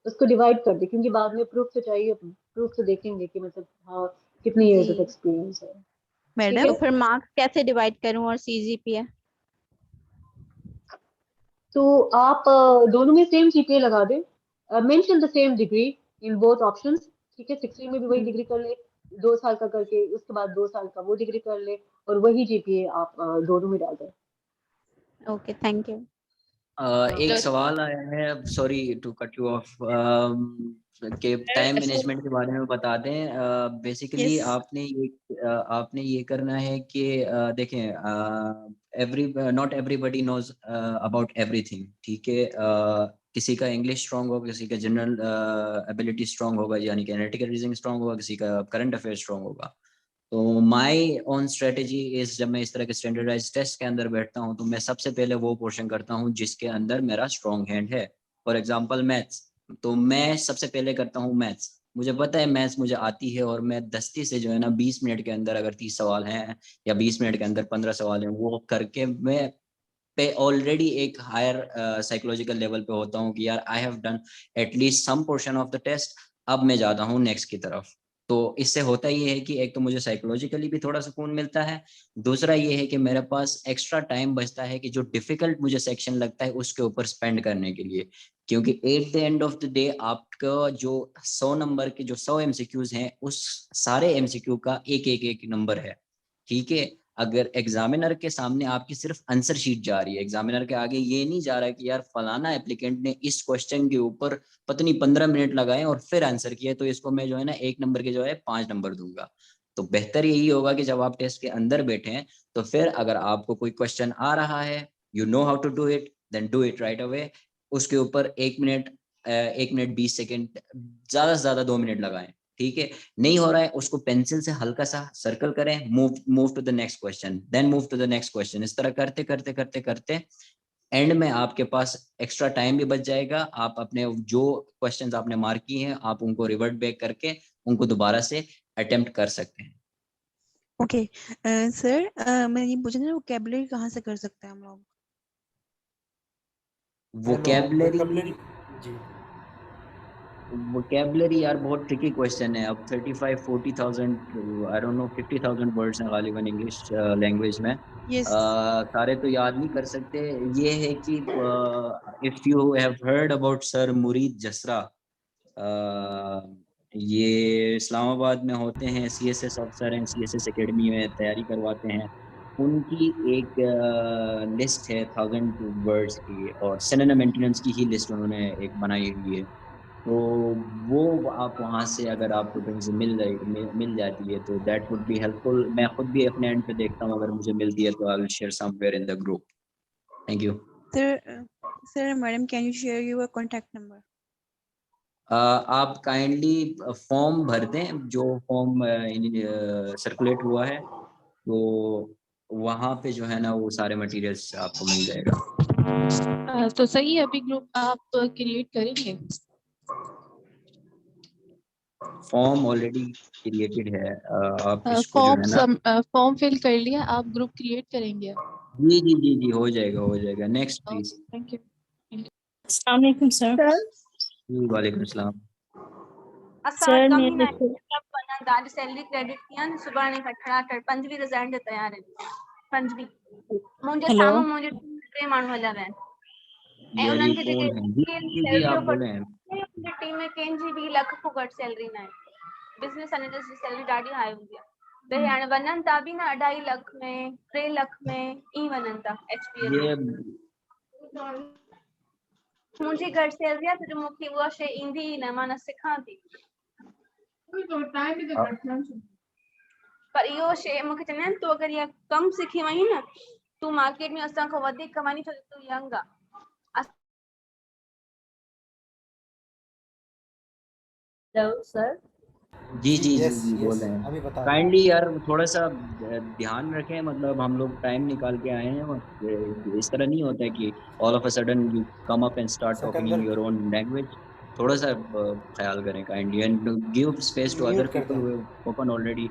[SPEAKER 4] उसको डिवाइड कर दें, क्योंकि बाद में प्रूफ तो चाहिए। प्रूफ तो देखेंगे कि मतलब हाँ कितनी इयर्स ऑफ
[SPEAKER 8] जी
[SPEAKER 4] एक्सपीरियंस है, ठीक
[SPEAKER 8] मैडम,
[SPEAKER 4] है?
[SPEAKER 8] तो फिर मार्क्स कैसे डिवाइड करूं और सीजीपीए?
[SPEAKER 4] तो आप दोनों में सेम जीपीए लगा दें, mention the same degree in both options, ठीक है? 16 में भी वही डिग्री कर ले 2 साल का करके, उसके बाद 2 साल का वो डिग्री कर ले, और वही जीपीए आप दोनों में डाल दें।
[SPEAKER 8] Okay, thank you.
[SPEAKER 1] एक सवाल आया है, sorry to cut you off, के टाइम मैनेजमेंट के बारे में बता दें। बेसिकली आपने ये करना है कि देखें, not everybody knows about everything, ठीक है? किसी का इंग्लिश स्ट्रांग होगा, किसी का जनरल एबिलिटी स्ट्रांग होगा, यानी कि एनालिटिकल रीजनिंग स्ट्रांग होगा, किसी का करंट अफेयर स्ट्रांग होगा। तो माई ऑन स्ट्रेटेजी इज, जब मैं इस तरह के स्टैंडर्डाइज टेस्ट के अंदर बैठता हूँ तो मैं सबसे पहले वो पोर्शन करता हूँ जिसके अंदर मेरा स्ट्रॉन्ग हैंड है। फॉर एग्जाम्पल मैथ्स, तो मैं सबसे पहले करता हूँ मैथ्स। मुझे पता है मैथ्स मुझे आती है और मैं दस्ती से जो है ना 20 मिनट के अंदर अगर 30 सवाल हैं या 20 मिनट के अंदर 15 सवाल हैं वो करके मैं पे ऑलरेडी एक हायर साइकोलॉजिकल लेवल पे होता हूँ कि यार I have done at least some portion of the test, अब मैं जाता हूँ नेक्स्ट की तरफ। तो इससे होता ये है कि एक तो मुझे साइकोलॉजिकली भी थोड़ा सुकून मिलता है, दूसरा ये है कि मेरे पास एक्स्ट्रा टाइम बचता है कि जो डिफिकल्ट मुझे सेक्शन लगता है उसके ऊपर स्पेंड करने के लिए। क्योंकि at the end of the day आपका जो 100 नंबर के जो 100 एमसीक्यूज हैं उस सारे एमसीक्यू का एक नंबर है। ठीक है, अगर एग्जामिनर के सामने आपकी सिर्फ आंसर शीट जा रही है, एग्जामिनर के आगे ये नहीं जा रहा है कि यार फलाना एप्लीकेंट ने इस क्वेश्चन के ऊपर पता नहीं 15 मिनट लगाए और फिर आंसर किया तो इसको मैं जो है ना 1 नंबर के जो है 5 नंबर दूंगा। तो बेहतर यही होगा कि जब आप टेस्ट के अंदर बैठे हैं तो फिर अगर आपको कोई क्वेश्चन आ रहा है, you know how to do it, then do it right away. उसके ऊपर 1 मिनट 20 सेकेंड, ज्यादा से ज्यादा 2 मिनट लगाएं। ठीक है, नहीं हो रहा है उसको पेंसिल से हल्का सा सर्कल करें, move to the next question, then move to the next question. इस तरह करते करते करते करते एंड में आपके पास एक्स्ट्रा टाइम भी बच जाएगा। आप अपने जो क्वेश्चंस आपने मार्क किए हैं आप उनको रिवर्ट बैक करके उनको दोबारा से अटेम्प्ट कर सकते हैं।
[SPEAKER 14] ओके सर, मैं ये पूछ रही हूँ वोकैबुलरी कहाँ से कर सकते हैं हम लोग?
[SPEAKER 1] वोकैबुलरी
[SPEAKER 2] जी
[SPEAKER 1] वोकैबुलरी यार बहुत ट्रिकी क्वेश्चन है। अब 35-40,000 आई डोंट नो 50,000 वर्ड्स हैं गालिबन इंग्लिश लैंग्वेज में।
[SPEAKER 14] Yes.
[SPEAKER 1] सारे तो याद नहीं कर सकते। ये है कि if you have heard about sir मुरीद जसरा, ये इस्लामाबाद में होते हैं, सीएसएस अफसर हैं, सीएसएस एकेडमी में तैयारी करवाते हैं। उनकी एक लिस्ट है 1000 वर्ड्स की और सिनोनिम एंटोनिम्स की ही लिस्ट उन्होंने एक बनाई हुई है। तो वो आप वहाँ से अगर आपको कहीं से मिल जाती है तो दैट वुड बी हेल्पफुल। मैं खुद भी अपने एंड पे देखता हूँ, अगर मुझे मिलती है तो I will share somewhere in the group. Thank you
[SPEAKER 14] Sir, madam, can you share your contact number?
[SPEAKER 1] आप काइंडली फॉर्म भर दें, जो फॉर्म सर्कुलेट हुआ है, तो वहाँ पे जो है ना वो सारे मटेरियल्स आपको मिल जाएगा।
[SPEAKER 15] तो सही है, अभी ग्रुप आप क्रिएट करेंगे?
[SPEAKER 1] फॉर्म ऑलरेडी क्रिएटेड है, आप इसको जो है ना
[SPEAKER 15] फॉर्म फिल कर लिया, आप ग्रुप क्रिएट करेंगे?
[SPEAKER 1] जी जी जी जी हो जाएगा। Next please.
[SPEAKER 15] Thank you. अस्सलाम वालेकुम सर।
[SPEAKER 1] वालेकुम सलाम।
[SPEAKER 7] असां कम ही ना पना दाद सैलरी क्रेडिट कियन सुबाने कठड़ा कर 5वीं रिजल्ट तैयार है 5वीं मुझे सामो मुझे टे माण्हू हला वैन ए उन्हनि खे जेके
[SPEAKER 1] जी आप बोले हैं
[SPEAKER 7] टीम में कंहिंजी भी लख को घट सैलरी ना है। बिजनेस एनालिस्ट जी सैलरी ॾाढी हाई हूंदी आहे त हाणे वञनि था बि न 2.5 लाख में 3 लाख में ई वञनि था एचपीएल मुझे घर सैलरी आहे त मूंखे उहा शइ ईंदी ई न, मां न सिखां थी पर इहो शइ मूंखे चवंदा आहिनि तूं अगरि इहा कम सीखी वहीं न तूं मार्केट में असां खां वधीक कमाईंदी छो तूं यंग आहे।
[SPEAKER 16] Hello sir.
[SPEAKER 1] जी बोल रहे हैं। काइंडली यार थोड़ा सा ध्यान रखें, मतलब हम लोग टाइम निकाल के आए हैं और इस तरह नहीं होता है कि all of a sudden you come up and start talking in your own language. थोड़ा सा ख्याल करें kindly and give space to other people who have open already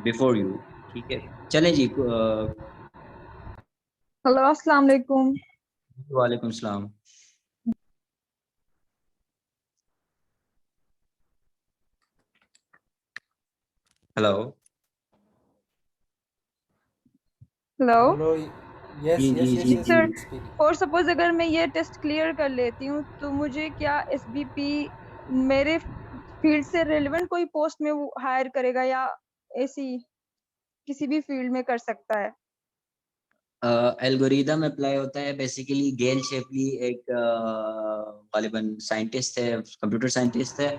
[SPEAKER 1] before you. ठीक है, चलें जी।
[SPEAKER 17] हेलो अस्सलाम वालेकुम।
[SPEAKER 1] वालेकुम सलाम। Hello
[SPEAKER 17] hello
[SPEAKER 1] yes
[SPEAKER 17] sir. और सपोज अगर मैं ये टेस्ट क्लियर कर लेती हूँ तो मुझे क्या एसबीपी मेरे फील्ड से रिलेवेंट कोई पोस्ट में वो हायर करेगा या ऐसी किसी भी फील्ड में कर सकता है?
[SPEAKER 1] एल्गोरिदम अप्लाई होता है बेसिकली। गेल शेफली एक गालिबन साइंटिस्ट है, कंप्यूटर साइंटिस्ट है।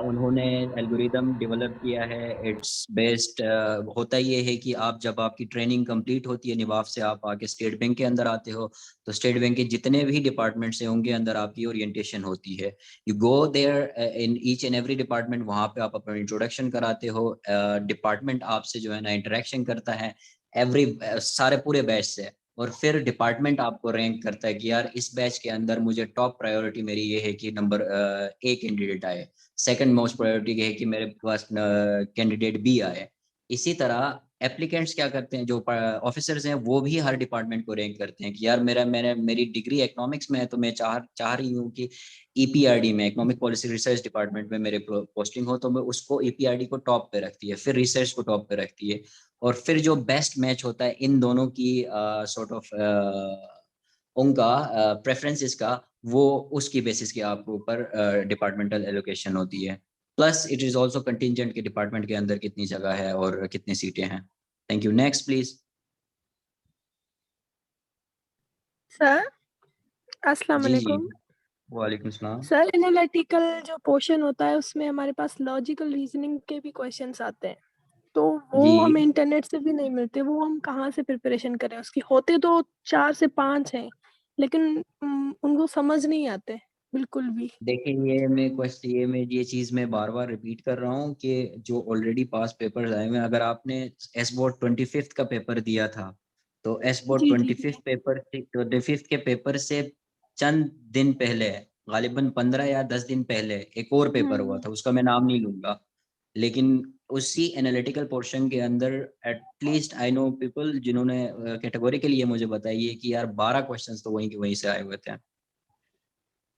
[SPEAKER 1] उन्होंने एल्गोरिदम डेवलप किया है। इट्स बेस्ड होता ये है कि आप जब आपकी ट्रेनिंग कंप्लीट होती है निवाफ से, आप आके स्टेट बैंक के अंदर आते हो, तो स्टेट बैंक के जितने भी डिपार्टमेंट्स हैं उनके अंदर आपकी ओरिएंटेशन होती है। You go there in each and every department, वहाँ पे आप अपना इंट्रोडक्शन कराते हो। डिपार्टमेंट आपसे जो है ना इंटरेक्शन करता है सारे पूरे बैच से, और फिर डिपार्टमेंट आपको रैंक करता है कि यार इस बैच के अंदर मुझे टॉप प्रायोरिटी मेरी ये है कि नंबर ए कैंडिडेट आए, सेकंड मोस्ट प्रायोरिटी ये है कि मेरे पास कैंडिडेट बी आए। इसी तरह एप्लीकेंट्स क्या करते हैं, जो ऑफिसर्स हैं वो भी हर डिपार्टमेंट को रैंक करते हैं कि यार मेरी डिग्री इकोनॉमिक्स में है, तो मैं चाह रही हूँ कि ईपीआरडी में, इकोनॉमिक पॉलिसी रिसर्च डिपार्टमेंट में मेरे पोस्टिंग हो, तो मैं उसको ईपीआरडी को टॉप पे रखती है, फिर रिसर्च को टॉप पे रखती है। और फिर जो बेस्ट मैच होता है इन दोनों की सॉर्ट ऑफ उनका प्रेफरेंसेस का, वो उसकी बेसिस के आपको ऊपर डिपार्टमेंटल एलोकेशन होती है। Plus it is also contingent के डिपार्टमेंट के अंदर कितनी जगह है और कितनी सीटें हैं। Thank you. Next please.
[SPEAKER 18] Sir अस्सलाम
[SPEAKER 1] जी जी,
[SPEAKER 18] वालेकुम।
[SPEAKER 1] वालेकुम सलाम।
[SPEAKER 18] सर एनालिटिकल जो पोर्शन होता है उसमें हमारे पास लॉजिकल रीजनिंग के भी क्वेश्चंस आते हैं, तो वो
[SPEAKER 1] जी
[SPEAKER 18] हमें इंटरनेट से भी नहीं मिलते। वो हम कहाँ से प्रिपरेशन करें उसकी? होते तो 4 से 5 हैं, लेकिन उनको समझ नहीं आते बिल्कुल भी।
[SPEAKER 1] देखिए, ये चीज मैं बार बार रिपीट कर रहा हूँ कि जो ऑलरेडी पास पेपर्स आए हुए हैं, अगर आपने एस बोर्ड 25th का पेपर दिया था, तो एस बोर्ड
[SPEAKER 18] जी जी
[SPEAKER 1] 25th के पेपर से चंद दिन पहले, गालिबन 15 या 10 दिन पहले एक और पेपर हुआ था, उसका मैं नाम नहीं लूंगा, लेकिन उसी एनालिटिकल पोर्शन के अंदर एटलीस्ट आई नो पीपल जिन्होंने कैटेगरी के लिए मुझे बताइए कि यार 12 क्वेश्चंस तो वहीं से आए हुए थे।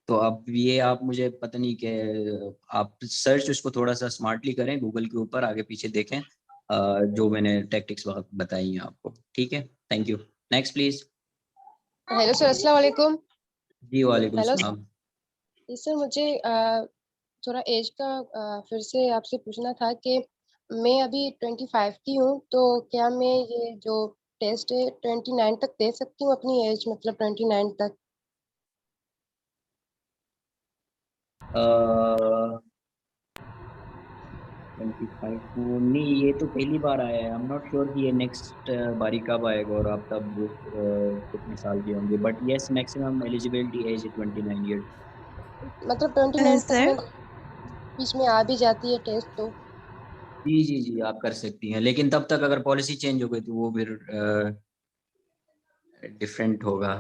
[SPEAKER 1] तो अब ये आप मुझे पता नहीं कि आप सर्च उसको थोड़ा सा स्मार्टली करें, गूगल के ऊपर आगे पीछे देखें जो मैंने टैक्टिक्स बताई हैं आपको। ठीक है, thank you. Next please.
[SPEAKER 19] Hello sir, अस्सलाम वालेकुम।
[SPEAKER 1] जी वालेकुम
[SPEAKER 19] हेलो
[SPEAKER 1] सलाम।
[SPEAKER 19] सर, मुझे थोड़ा एज का फिर से आपसे पूछना था कि मैं अभी 25 की हूँ, तो क्या मैं ये जो टेस्ट है 29 तक दे सकती हूँ अपनी एज, मतलब 29 तक?
[SPEAKER 1] 25 को नहीं, ये तो पहली बार आया है। आई एम नॉट श्योर कि ये नेक्स्ट बारी कब आएगा और आप तब कितने साल के होंगे, but yes maximum eligibility age 29 years.
[SPEAKER 19] मतलब 29 तक
[SPEAKER 14] सर
[SPEAKER 19] मैं बीच में आ भी जाती है टेस्ट तो?
[SPEAKER 1] जी जी जी, आप कर सकती हैं, लेकिन तब तक अगर पॉलिसी चेंज हो गई तो वो फिर डिफरेंट होगा।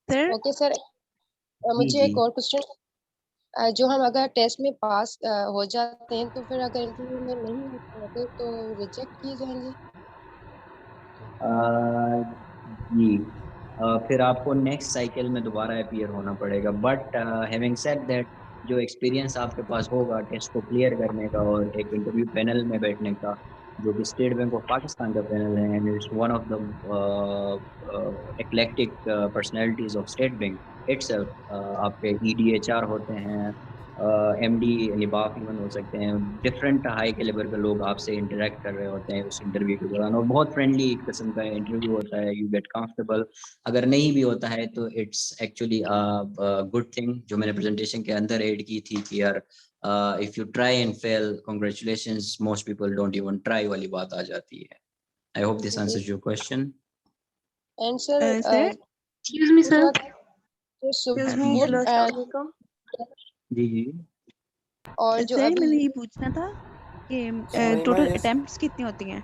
[SPEAKER 14] सर
[SPEAKER 19] ओके सर,
[SPEAKER 1] जी
[SPEAKER 19] मुझे
[SPEAKER 1] जी।
[SPEAKER 19] एक और क्वेश्चन, जो हम अगर टेस्ट में पास हो जाते हैं तो फिर अगर इंटरव्यू में नहीं हो पाते तो रिजेक्ट किए जाएंगे?
[SPEAKER 1] जी, फिर आपको नेक्स्ट साइकिल में दोबारा अपीयर होना पड़ेगा, बट हैविंग सेड दैट जो एक्सपीरियंस आपके पास होगा टेस्ट को क्लियर करने का और एक इंटरव्यू पैनल में बैठने का, जो कि स्टेट बैंक ऑफ पाकिस्तान का पैनल है, and it's one of the eclectic personalities of state bank itself. आपके EDHR होते हैं, MD निबाफ इवन हो सकते हैं, डिफरेंट हाई कैलिबर के लोग आपसे इंटरेक्ट कर रहे होते हैं उस इंटरव्यू के दौरान, और बहुत फ्रेंडली किस्म का इंटरव्यू होता है। You get comfortable. अगर नहीं भी होता है तो इट्स एक्चुअली गुड थिंग, जो मैंने प्रेजेंटेशन के अंदर ऐड की थी कि यार if you try and fail congratulations, most people don't even try वाली बात आ जाती है। I hope this answers your question.
[SPEAKER 19] And sir
[SPEAKER 14] sir
[SPEAKER 3] excuse me sir.
[SPEAKER 14] Excuse me.
[SPEAKER 18] Hello अस्सलाम वालेकुम।
[SPEAKER 1] जी जी।
[SPEAKER 19] और जो
[SPEAKER 14] सर
[SPEAKER 19] अभी
[SPEAKER 14] मैंने ये पूछना था कि टोटल अटेम्प्ट्स कितनी होती हैं?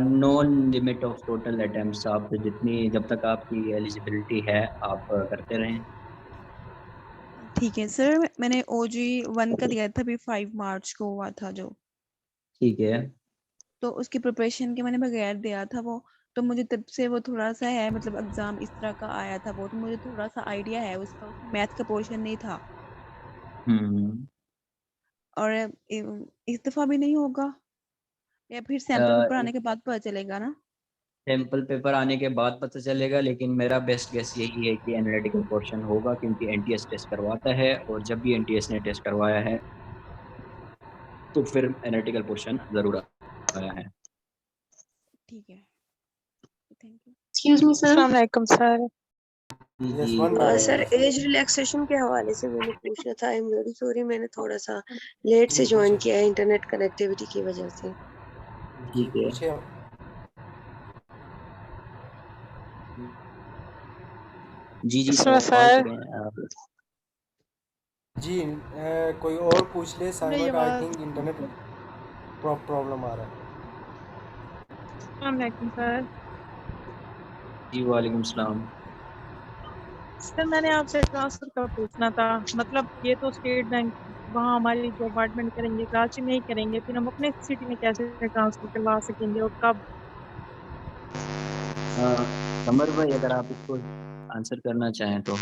[SPEAKER 1] No limit of total attempts, आप जितनी, जब तक आपकी एलिजिबिलिटी है आप करते रहें।
[SPEAKER 14] ठीक है सर, मैंने OG 1 का दिया था, अभी 5 मार्च को हुआ था जो,
[SPEAKER 1] ठीक है।
[SPEAKER 14] तो उसकी प्रिपरेशन के मैंने बगैर दिया था वो, तो मुझे तब से वो थोड़ा सा है, मतलब एग्जाम इस तरह का आया था वो, तो मुझे थोड़ा सा आइडिया है उसका। उसमें मैथ का पोर्शन नहीं था, और इस दफा भी नहीं होगा, या फिर सैंपल पेपर आने के बाद पता चलेगा ना?
[SPEAKER 1] सैंपल पेपर आने के बाद पता चलेगा, लेकिन मेरा बेस्ट गेस यही है कि एनालिटिकल पोर्शन होगा, क्योंकि NTS टेस्ट करवाता है, और जब भी NTS ने टेस्ट करवाया है तो फिर एनालिटिकल पोर्शन जरूर आया है।
[SPEAKER 14] ठीक है।
[SPEAKER 11] Excuse me sir.
[SPEAKER 15] अस्सलाम वालेकुम सर।
[SPEAKER 1] जी
[SPEAKER 11] सर एज रिलैक्सेशन के हवाले से मैंने पूछना था। आई एम वेरी सॉरी, मैंने थोड़ा सा लेट से ज्वाइन किया है इंटरनेट कनेक्टिविटी की वजह से।
[SPEAKER 1] ठीक है। जी जी
[SPEAKER 15] सर
[SPEAKER 1] सवाल करें।
[SPEAKER 2] जी कोई और पूछ ले साइमा का। आई थिंक इंटरनेट प्रॉब्लम आ रहा है।
[SPEAKER 15] अस्सलाम वालेकुम सर।
[SPEAKER 1] जी वालेकुम सलाम।
[SPEAKER 15] सर मैंने आपसे ट्रांसफर का पूछना था। मतलब ये तो स्टेट बैंक वहाँ हमारी जो अपार्टमेंट करेंगे कराची में ही करेंगे, फिर हम अपने सिटी में कैसे ट्रांसफर करवा सकेंगे और कब?
[SPEAKER 1] कमर भाई अगर आप इसको आंसर करना चाहें तो।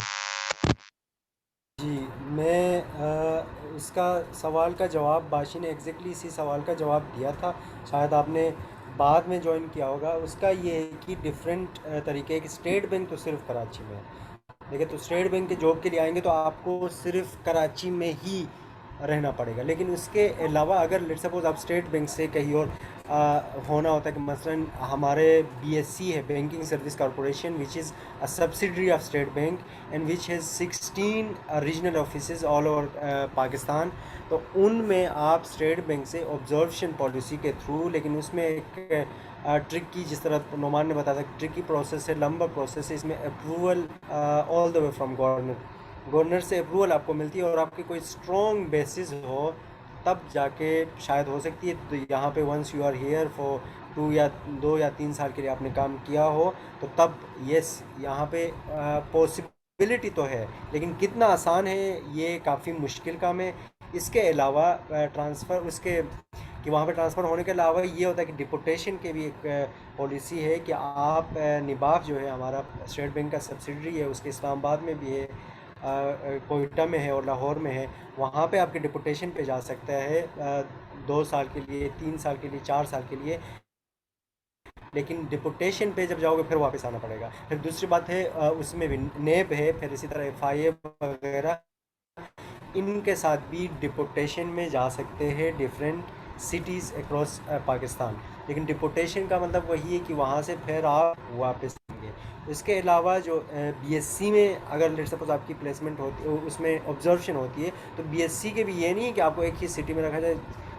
[SPEAKER 2] जी मैं इसका सवाल का जवाब बाशी ने एग्जैक्टली इसी सवाल का जवाब दिया था, शायद आपने बाद में ज्वाइन किया होगा। उसका ये है कि डिफरेंट तरीके की स्टेट बैंक तो सिर्फ कराची में है, देखिए तो स्टेट बैंक के जॉब के लिए आएंगे तो आपको सिर्फ कराची में ही रहना पड़ेगा। लेकिन उसके अलावा अगर लेट्स सपोज आप स्टेट बैंक से कहीं और होना होता है कि मसलन हमारे BSC है, banking service corporation, which is a subsidiary of state bank and which has 16 regional offices all over Pakistan. तो उनमें आप स्टेट बैंक से ऑब्जर्वेशन पॉलिसी के थ्रू, लेकिन उसमें एक ट्रिक की, जिस तरह नोमान ने बताया था, ट्रिकी प्रोसेस है, लंबा प्रोसेस है। इसमें approval all the way from governor से अप्रूवल आपको मिलती है, और आपके कोई स्ट्रॉन्ग बेसिस हो तब जाके शायद हो सकती है। तो यहाँ पे once you are here for 2 या 3 साल के लिए आपने काम किया हो तो तब यस यहाँ पे पॉसिबिलिटी तो है, लेकिन कितना आसान है ये काफ़ी मुश्किल काम है। इसके अलावा ट्रांसफ़र उसके कि वहाँ पे ट्रांसफ़र होने के अलावा ये होता है कि डिपोटेशन के भी एक पॉलिसी है कि आप निबाफ जो है हमारा स्टेट बैंक का सब्सिडरी है, उसके इस्लामाबाद में भी है, कोयटा में है और लाहौर में है। वहाँ पे आपके डिपोटेशन पे जा सकता है 2 साल के लिए, 3 साल के लिए, 4 साल के लिए, लेकिन डिपोटेशन पे जब जाओगे फिर वापस आना पड़ेगा। फिर दूसरी बात है उसमें भी नेब है, फिर इसी तरह FIA वगैरह, इनके साथ भी डिपोटेशन में जा सकते हैं डिफरेंट सिटीज़ अक्रॉस पाकिस्तान। लेकिन डिपोटेशन का मतलब वही है कि वहाँ से फिर आप वापस आएंगे। इसके अलावा जो BSc में अगर लेट्स सपोज आपकी प्लेसमेंट होती है, उसमें ऑब्जर्वेशन होती है, तो BSc के भी ये नहीं है कि आपको एक ही सिटी में रखा जाए।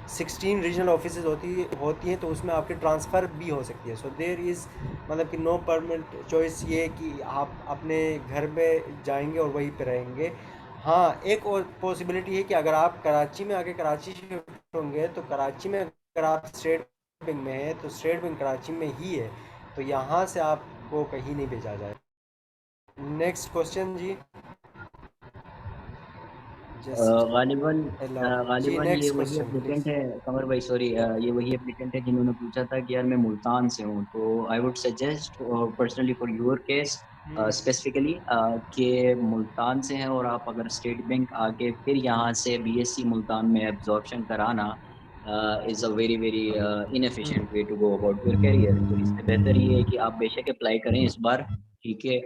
[SPEAKER 2] 16 रीजनल ऑफिसेज होती हैं, तो उसमें आपकी ट्रांसफ़र भी हो सकती है। सो देयर इज़ मतलब कि नो परमानेंट चॉइस ये कि आप अपने घर पे जाएंगे और वहीं पे रहेंगे। हाँ, एक और पॉसिबिलिटी है कि अगर आप कराची में आके कराची शिफ्ट होंगे तो कराची में अगर आप स्टेट बैंक में हैं तो स्टेट बैंक कराची में ही है, तो यहाँ से आपको कहीं नहीं भेजा जाए। नेक्स्ट क्वेश्चन जी।
[SPEAKER 1] गालिबन
[SPEAKER 2] जी
[SPEAKER 1] ये
[SPEAKER 2] नेक्स्ट
[SPEAKER 1] वही
[SPEAKER 2] क्वेश्चन
[SPEAKER 1] एप्लीकेंट
[SPEAKER 2] प्लीज।
[SPEAKER 1] है कमर भाई, सॉरी, ये वही एप्लीकेंट है जिन्होंने पूछा था कि यार मैं मुल्तान से हूँ। तो I would suggest personally for your case specifically कि मुल्तान से हैं और आप अगर स्टेट बैंक आके फिर यहाँ से BSc मुल्तान में एब्जॉर्प्शन कराना is a very very inefficient way to go about your career. तो इससे बेहतर ये है कि आप बेशक अप्लाई करें इस बार, ठीक है।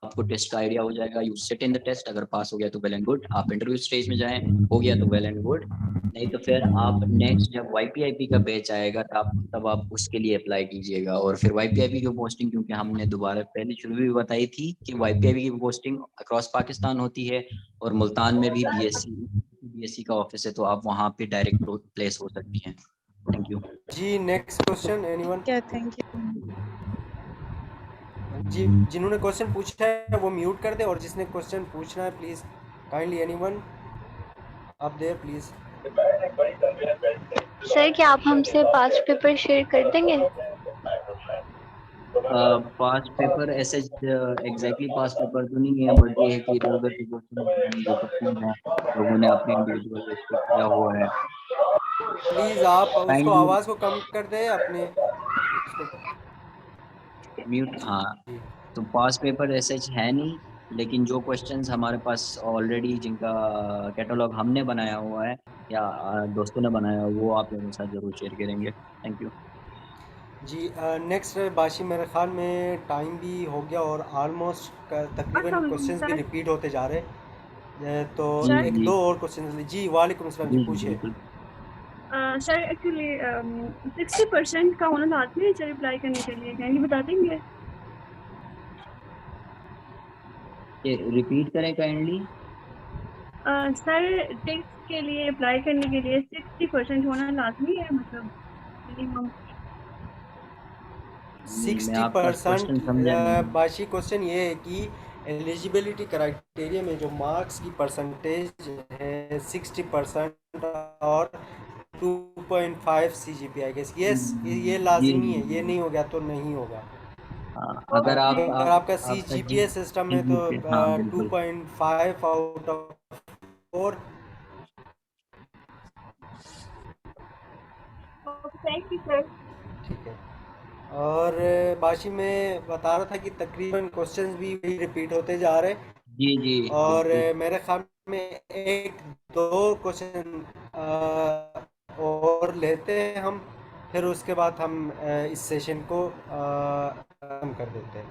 [SPEAKER 1] आपको टेस्ट का आइडिया हो जाएगा, you sit in the test, अगर पास हो गया तो वेल एंड गुड, आप इंटरव्यू स्टेज में जाएं, हो गया तो वेल एंड गुड, नहीं तो फिर आप नेक्स्ट जब YPIP का बैच आएगा तब आप उसके लिए अप्लाई कीजिएगा। और फिर YPIP की पोस्टिंग, क्योंकि हमने दोबारा पहले शुरू में भी बताई थी कि YPIP की पोस्टिंग अक्रॉस पाकिस्तान होती है और मुल्तान में भी BSc का ऑफिस है, तो आप वहाँ पे डायरेक्ट प्लेस हो सकती हैं। थैंक यू
[SPEAKER 2] जी next question anyone?
[SPEAKER 8] Thank you
[SPEAKER 2] जी जिन्होंने क्वेश्चन पूछा है वो म्यूट कर दे, और जिसने क्वेश्चन पूछना है please kindly anyone up there please.
[SPEAKER 9] Sir क्या आप हमसे पास्ट पेपर शेयर कर देंगे?
[SPEAKER 1] पास्ट पेपर ऐसे एग्जैक्टली पास्ट पेपर तो नहीं है, बट ये है कि इधर उधर के क्वेश्चन जो क्वेश्चन है लोगों ने अपने इंडिविजुअल उस पर किया हुआ है।
[SPEAKER 2] प्लीज आप उसको
[SPEAKER 1] काइंडली
[SPEAKER 2] आवाज को कम कर दे अपने
[SPEAKER 1] म्यूट। हाँ, तो पास्ट पेपर ऐसे है नहीं, लेकिन जो क्वेश्चंस हमारे पास ऑलरेडी जिनका कैटलॉग हमने बनाया हुआ है या दोस्तों ने बनाया हुआ, वो आप लोगों के साथ जरूर शेयर करेंगे। थैंक यू
[SPEAKER 2] जी। नेक्स्ट बाशी, मेरे ख्याल में टाइम भी हो गया और ऑलमोस्ट तकरीबन क्वेश्चंस भी रिपीट होते जा रहे हैं, तो
[SPEAKER 1] जी
[SPEAKER 2] एक
[SPEAKER 1] जी
[SPEAKER 2] दो और क्वेश्चन। जी वालेकुम अस्सलाम जी,
[SPEAKER 1] जी जी
[SPEAKER 2] पूछिए।
[SPEAKER 1] बिल्कुल।
[SPEAKER 10] सर एक्चुअली 60% का होना लाजमी है सर अप्लाई करने के लिए, क्या ये बता देंगे?
[SPEAKER 1] रिपीट करें काइंडली।
[SPEAKER 10] सर टेस्ट के लिए अप्लाई करने के लिए 60% होना लाजमी है, मतलब मिनिमम?
[SPEAKER 1] मैं आपका क्वेश्चन
[SPEAKER 2] 60%
[SPEAKER 1] समझा नहीं।
[SPEAKER 2] बाशी क्वेश्चन ये है कि एलिजिबिलिटी क्राइटेरिया में जो मार्क्स की परसेंटेज है 60% और 2.5 CGPA के ये
[SPEAKER 1] जी
[SPEAKER 2] लाजिमी
[SPEAKER 1] जी
[SPEAKER 2] है, ये नहीं हो गया तो नहीं होगा।
[SPEAKER 1] अगर
[SPEAKER 2] अगर आपका
[SPEAKER 1] आपका
[SPEAKER 2] CGPA सिस्टम है तो
[SPEAKER 1] हाँ बिल्कुल
[SPEAKER 2] 2.5 out of 4।
[SPEAKER 10] Thank you sir.
[SPEAKER 2] ठीक है। और बाशी में बता रहा था कि तकरीबन क्वेश्चंस भी वही रिपीट होते जा रहे हैं
[SPEAKER 1] जी जी
[SPEAKER 2] और
[SPEAKER 1] बिल्कुल।
[SPEAKER 2] मेरे ख्याल में एक दो क्वेश्चन और लेते हैं हम, फिर उसके बाद हम इस सेशन को खत्म कर देते हैं।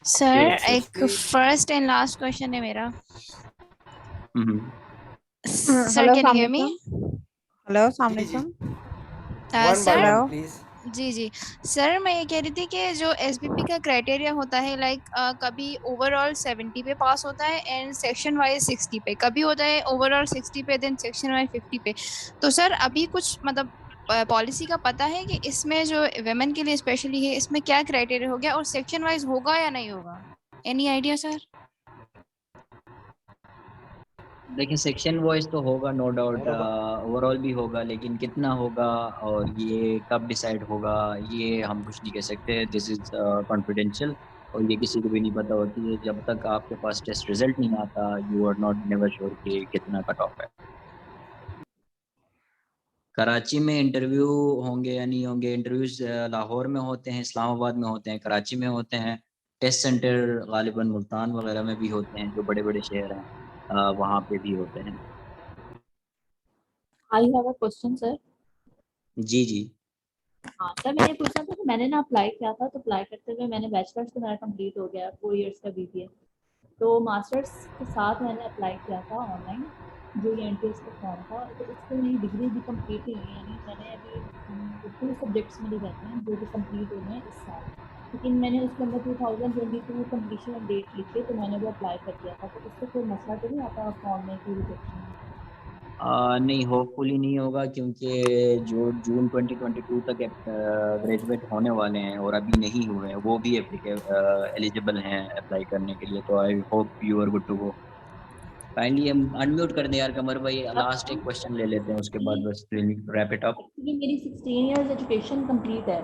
[SPEAKER 20] सर
[SPEAKER 2] So,
[SPEAKER 20] एक फर्स्ट एंड लास्ट क्वेश्चन है मेरा। Sir
[SPEAKER 14] hello
[SPEAKER 20] can you hear me?
[SPEAKER 14] Hello अस्सलाम
[SPEAKER 2] जी जी
[SPEAKER 14] वालेकुम।
[SPEAKER 2] One by
[SPEAKER 20] sir
[SPEAKER 2] one please.
[SPEAKER 20] जी जी सर, मैं ये कह रही थी कि जो एसबीपी का क्राइटेरिया होता है लाइक कभी ओवरऑल 70 पे पास होता है एंड सेक्शन वाइज 60 पे, कभी होता है ओवरऑल 60 पे देन सेक्शन वाइज 50 पे। तो सर अभी कुछ मतलब पॉलिसी का पता है कि इसमें जो वेमेन के लिए स्पेशली है इसमें क्या क्राइटेरिया हो गया और सेक्शन वाइज होगा या नहीं होगा? Any idea sir?
[SPEAKER 1] देखिए सेक्शन वाइज तो होगा नो डाउट, ओवरऑल भी होगा, लेकिन कितना होगा और ये कब डिसाइड होगा ये हम कुछ नहीं कह सकते। दिस इज कॉन्फिडेंशियल और ये किसी को भी नहीं पता होती है जब तक आपके पास टेस्ट रिजल्ट नहीं आता। You are not never sure कि कितना कट ऑफ है। कराची में इंटरव्यू होंगे या नहीं होंगे? इंटरव्यूज लाहौर में होते हैं, इस्लामाबाद में होते हैं, कराची में होते हैं। टेस्ट सेंटर गालिबन मुल्तान वगैरह में भी होते हैं, जो बड़े बड़े शहर हैं वहाँ पे भी होते हैं।
[SPEAKER 3] I have a question sir.
[SPEAKER 1] जी जी
[SPEAKER 3] हाँ सर, मैंने पूछा था कि मैंने ना अप्लाई किया था, तो अप्लाई करते हुए मैंने बैचलर्स तो मेरा कंप्लीट हो गया, 4 इयर्स का BBA। तो मास्टर्स के साथ मैंने अप्लाई किया था ऑनलाइन, जो ये एंट्रेंस का फॉर्म था, तो उससे मेरी डिग्री भी कंप्लीट नहीं हुई, यानी मैंने अभी 2 सब्जेक्ट्स मेरे रहते हैं जो कि कंप्लीट हो गए हैं इस साल। लेकिन मैंने उसके अंदर 2022 कंप्लीशन डेट लिखी, तो मैंने वो अप्लाई कर दिया था, तो उससे कोई मसला तो नहीं आता फॉर्म में कोई रिजेक्शन?
[SPEAKER 1] नहीं, होपफुली नहीं होगा, क्योंकि जो जून 2022 तक ग्रेजुएट होने वाले हैं और अभी नहीं हुए हैं वो भी एलिजिबल हैं अप्लाई करने के लिए। तो I hope you are good to go. Kindly हम अनम्यूट कर दें यार कमर भाई, लास्ट एक क्वेश्चन ले लेते हैं उसके बाद बस रैप इट अप।
[SPEAKER 3] एक्चुअली मेरी 16 इयर्स एजुकेशन कंप्लीट है,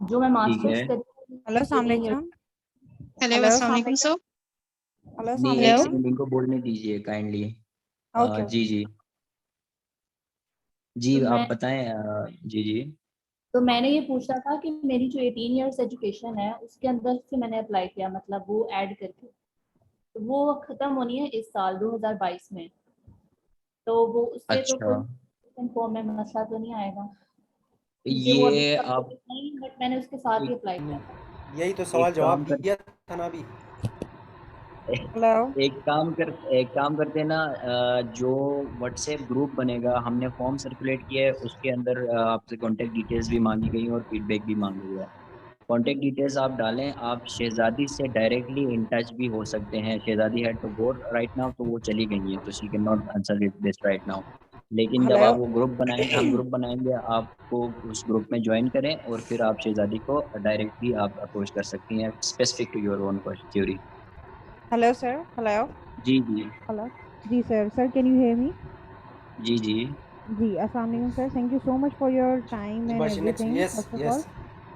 [SPEAKER 3] जो मैं
[SPEAKER 1] ठीक है।
[SPEAKER 3] मास्टर्स कर रही हूँ
[SPEAKER 14] हेलो अस्सलाम
[SPEAKER 3] 18
[SPEAKER 14] वालेकुम।
[SPEAKER 3] इयर्स।
[SPEAKER 20] हेलो
[SPEAKER 14] हेलो
[SPEAKER 20] अस्सलाम
[SPEAKER 14] अस्सलाम
[SPEAKER 20] वालेकुम सर।
[SPEAKER 14] हेलो अस्सलाम
[SPEAKER 1] नहीं, एक
[SPEAKER 20] हेलो
[SPEAKER 14] वालेकुम।
[SPEAKER 1] सेकंड इनको बोलने दीजिए काइंडली।
[SPEAKER 14] ओके
[SPEAKER 1] जी जी जी
[SPEAKER 3] तो
[SPEAKER 1] आप
[SPEAKER 3] मैं
[SPEAKER 1] बताएं। जी जी
[SPEAKER 3] तो मैंने ये पूछा था कि मेरी जो 18 इयर्स एजुकेशन है उसके अंदर से मैंने अप्लाई किया, मतलब वो ऐड करके, तो वो खत्म होनी है इस साल 2022 में, तो वो उससे तो
[SPEAKER 1] अच्छा,
[SPEAKER 3] कोई फॉर्म में मसला तो नहीं आएगा, क्योंकि वो अभी
[SPEAKER 1] ये आप
[SPEAKER 3] कंप्लीट नहीं, बट मैंने उसके साथ ही
[SPEAKER 1] एक,
[SPEAKER 3] अप्लाई किया था।
[SPEAKER 2] यही तो
[SPEAKER 1] एक
[SPEAKER 2] सवाल जवाब
[SPEAKER 1] काम कर
[SPEAKER 2] दिया था ना अभी।
[SPEAKER 14] हेलो
[SPEAKER 1] एक काम करते हैं ना, जो व्हाट्सएप ग्रुप बनेगा, हमने फॉर्म सर्कुलेट किया है उसके अंदर आपसे कांटेक्ट डिटेल्स भी मांगी गई हैं और फीडबैक भी मांगा गया है। कांटेक्ट डिटेल्स आप डालें, आप शहजादी से डायरेक्टली इन टच भी हो सकते हैं। Shahzadi had to go right now, तो वो चली गई है, तो she can not answer it this right now. लेकिन जब
[SPEAKER 14] हेलो
[SPEAKER 1] आप वो ग्रुप बनाएंगे, हम ग्रुप बनाएंगे, आपको उस ग्रुप में ज्वाइन करें और फिर आप शहजादी को डायरेक्टली आप अप्रोच कर सकती हैं specific to your own query.
[SPEAKER 14] Hello sir. Hello
[SPEAKER 1] जी जी
[SPEAKER 14] हेलो। जी sir. Sir can you hear me?
[SPEAKER 1] जी जी
[SPEAKER 14] जी अस्सलाम वालेकुम sir. Thank you so much for your time and
[SPEAKER 2] Bashi, next,
[SPEAKER 14] everything
[SPEAKER 2] yes,
[SPEAKER 14] first of all.
[SPEAKER 2] yes,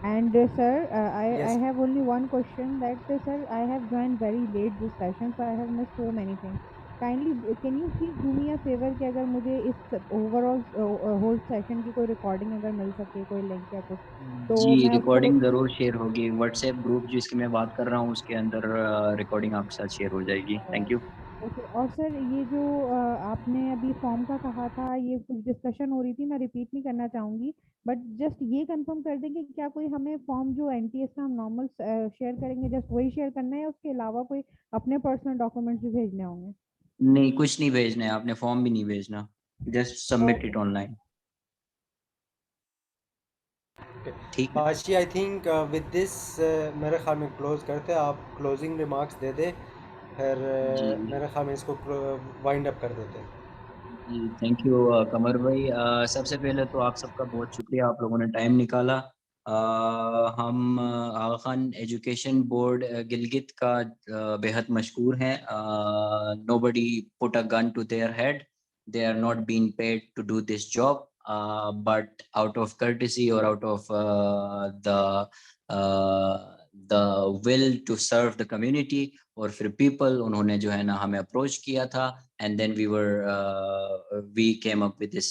[SPEAKER 14] And sir, I
[SPEAKER 2] yes.
[SPEAKER 14] have only one question that sir, I have joined very late this session, so I have missed so many things. Kindly, can you please do me a favor कि अगर मुझे इस overall whole session की कोई recording अगर मिल सके, कोई link या कुछ, तो
[SPEAKER 1] जी
[SPEAKER 14] मैं उसको
[SPEAKER 1] रिकॉर्डिंग ज़रूर शेयर होगी। व्हाट्सएप ग्रुप जिसकी मैं बात कर रहा हूँ उसके अंदर रिकॉर्डिंग आपके साथ शेयर हो जाएगी। Thank you.
[SPEAKER 14] ओके। और सर ये जो आपने अभी फॉर्म का कहा था, ये कुछ डिस्कशन हो रही थी, मैं रिपीट नहीं करना चाहूँगी, बट जस्ट ये कंफर्म कर देंगे कि क्या कोई हमें फॉर्म जो एनटीएस का हम नॉर्मल शेयर करेंगे जस्ट वही शेयर करना है, उसके अलावा कोई अपने पर्सनल डॉक्यूमेंट्स भी भेजने होंगे?
[SPEAKER 1] नहीं, कुछ नहीं भेजना है आपने, फॉर्म भी नहीं भेजना। just submit it online. ठीक है।
[SPEAKER 2] बाशी आई थिंक विद दिस मेरे ख्याल में क्लोज करते हैं, आप क्लोजिंग रिमार्क्स दे दे, फिर मेरे ख्याल में इसको वाइंड अप कर देते हैं।
[SPEAKER 1] जी थैंक यू कमर भाई। सबसे पहले तो आप सबका बहुत शुक्रिया, आप लोगों ने टाइम निकाला। हम आगा खान एजुकेशन बोर्ड गिलगित का बेहद मशहूर हैं। Nobody put a gun to their head, they are not being paid to do this job, but out of courtesy or out of the will to serve the community or for people, उन्होंने जो है ना हमें approach किया था, and then we came up with this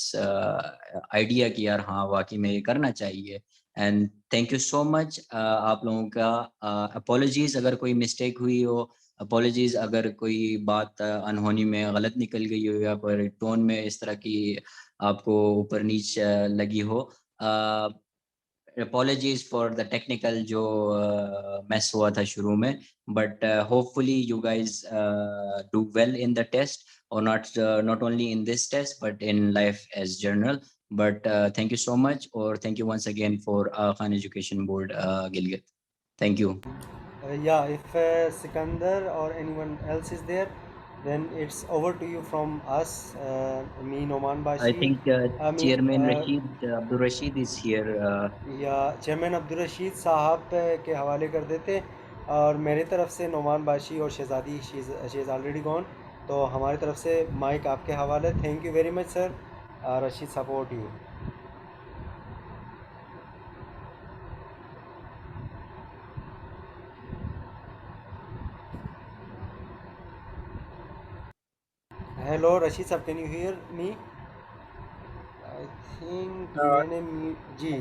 [SPEAKER 1] idea कि यार हाँ वाकई में ये करना चाहिए। and thank you so much आप लोगों का। apologies अगर कोई mistake हुई हो, अपॉलोजीज अगर कोई बात अनहोनी में गलत निकल गई हो या कोई टोन में इस तरह की आपको ऊपर नीच लगी हो। अपॉलोजीज फॉर द टेक्निकल जो मेस हुआ था शुरू में, but hopefully you guys do well in the test, और not only in this test but in life as general. But thank you so much, or thank you once again for Aga Khan Education Board Gilgit. Thank you.
[SPEAKER 2] Yeah, if Sikandar or anyone else is there, then it's over to you from us, me, Noman Bashi.
[SPEAKER 1] I think Chairman Abdul Rashid is here.
[SPEAKER 2] Yeah, Chairman Abdul Rashid साहब के हवाले कर देते, और मेरी तरफ से नोमान बाशी और शहजादी, she is already gone, तो हमारी तरफ से माइक आपके हवाले। Thank you very much sir. Rashid support you. Hello Rashid साहब, can you hear me? I think मैंने जी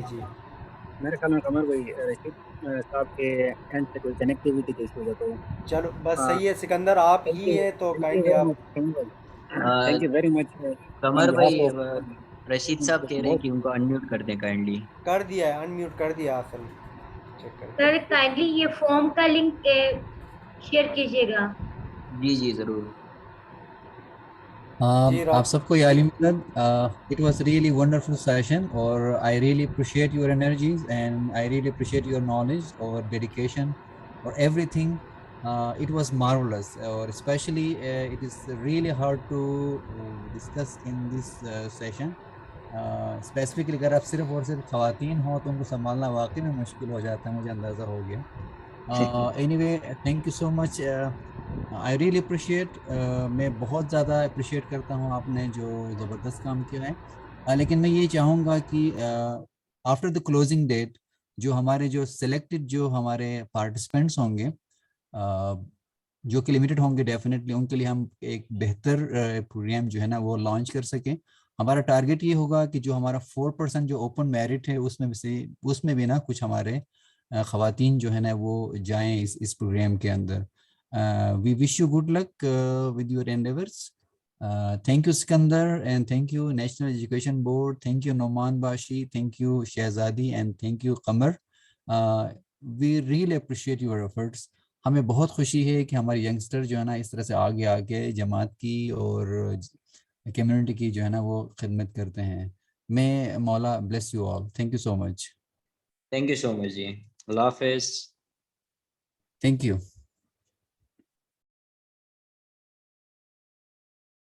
[SPEAKER 6] मेरे ख्याल में कमर भाई रशीद साहब के एंड से कोई कनेक्टिविटी के इशू है, तो
[SPEAKER 2] चलो बस सही है। सिकंदर आप ही है तो काइंडली आप।
[SPEAKER 6] थैंक यू वेरी मच
[SPEAKER 1] कमर भाई रशीद साहब कह रहे हैं कि उनको अनम्यूट कर दें काइंडली।
[SPEAKER 2] कर दिया है, अनम्यूट कर दिया आफिल, चेक कर।
[SPEAKER 21] सर काइंडली ये फॉर्म का लिंक शेयर कीजिएगा।
[SPEAKER 1] जी ज़रूर।
[SPEAKER 22] आप सबको याली मिलद। It was really wonderful session, और I really appreciate your energies and I really appreciate your knowledge or dedication or everything. It was marvelous, or especially it is really hard to discuss in this session. Specifically अगर आप सिर्फ और सिर्फ ख़वातीन हो तो उनको संभालना वाकई में मुश्किल हो जाता है, मुझे अंदाज़ा हो गया। Anyway, thank you so much. I really appreciate, मैं बहुत ज़्यादा अप्रिशिएट करता हूँ आपने जो ज़बरदस्त काम किया है। लेकिन मैं ये चाहूँगा कि आफ्टर द क्लोजिंग डेट जो हमारे जो सिलेक्टेड जो हमारे पार्टिसिपेंट्स होंगे, जो कि लिमिटेड होंगे डेफिनेटली, उनके लिए हम एक बेहतर प्रोग्राम जो है ना वो लॉन्च कर सकें। हमारा टारगेट ये होगा कि जो हमारा 4% जो ओपन मेरिट है उसमें भी ना कुछ हमारे ख़वातीन जो है ना वो जाएं इस प्रोग्राम के अंदर। We wish you good luck with your endeavors. Thank you Sikandar, and thank you National Education Board, thank you Noman Bashi, thank you Shehzadi, and thank you Qamar. We really appreciate your efforts. हमें बहुत खुशी है कि हमारे youngster जो है ना इस तरह से आगे जमात की और कम्युनिटी की जो है ना वो खिदमत करते हैं। May मौला bless you all. Thank you so much.
[SPEAKER 1] Thank you so much जी। अल्लाह हाफिज़।
[SPEAKER 22] Thank you.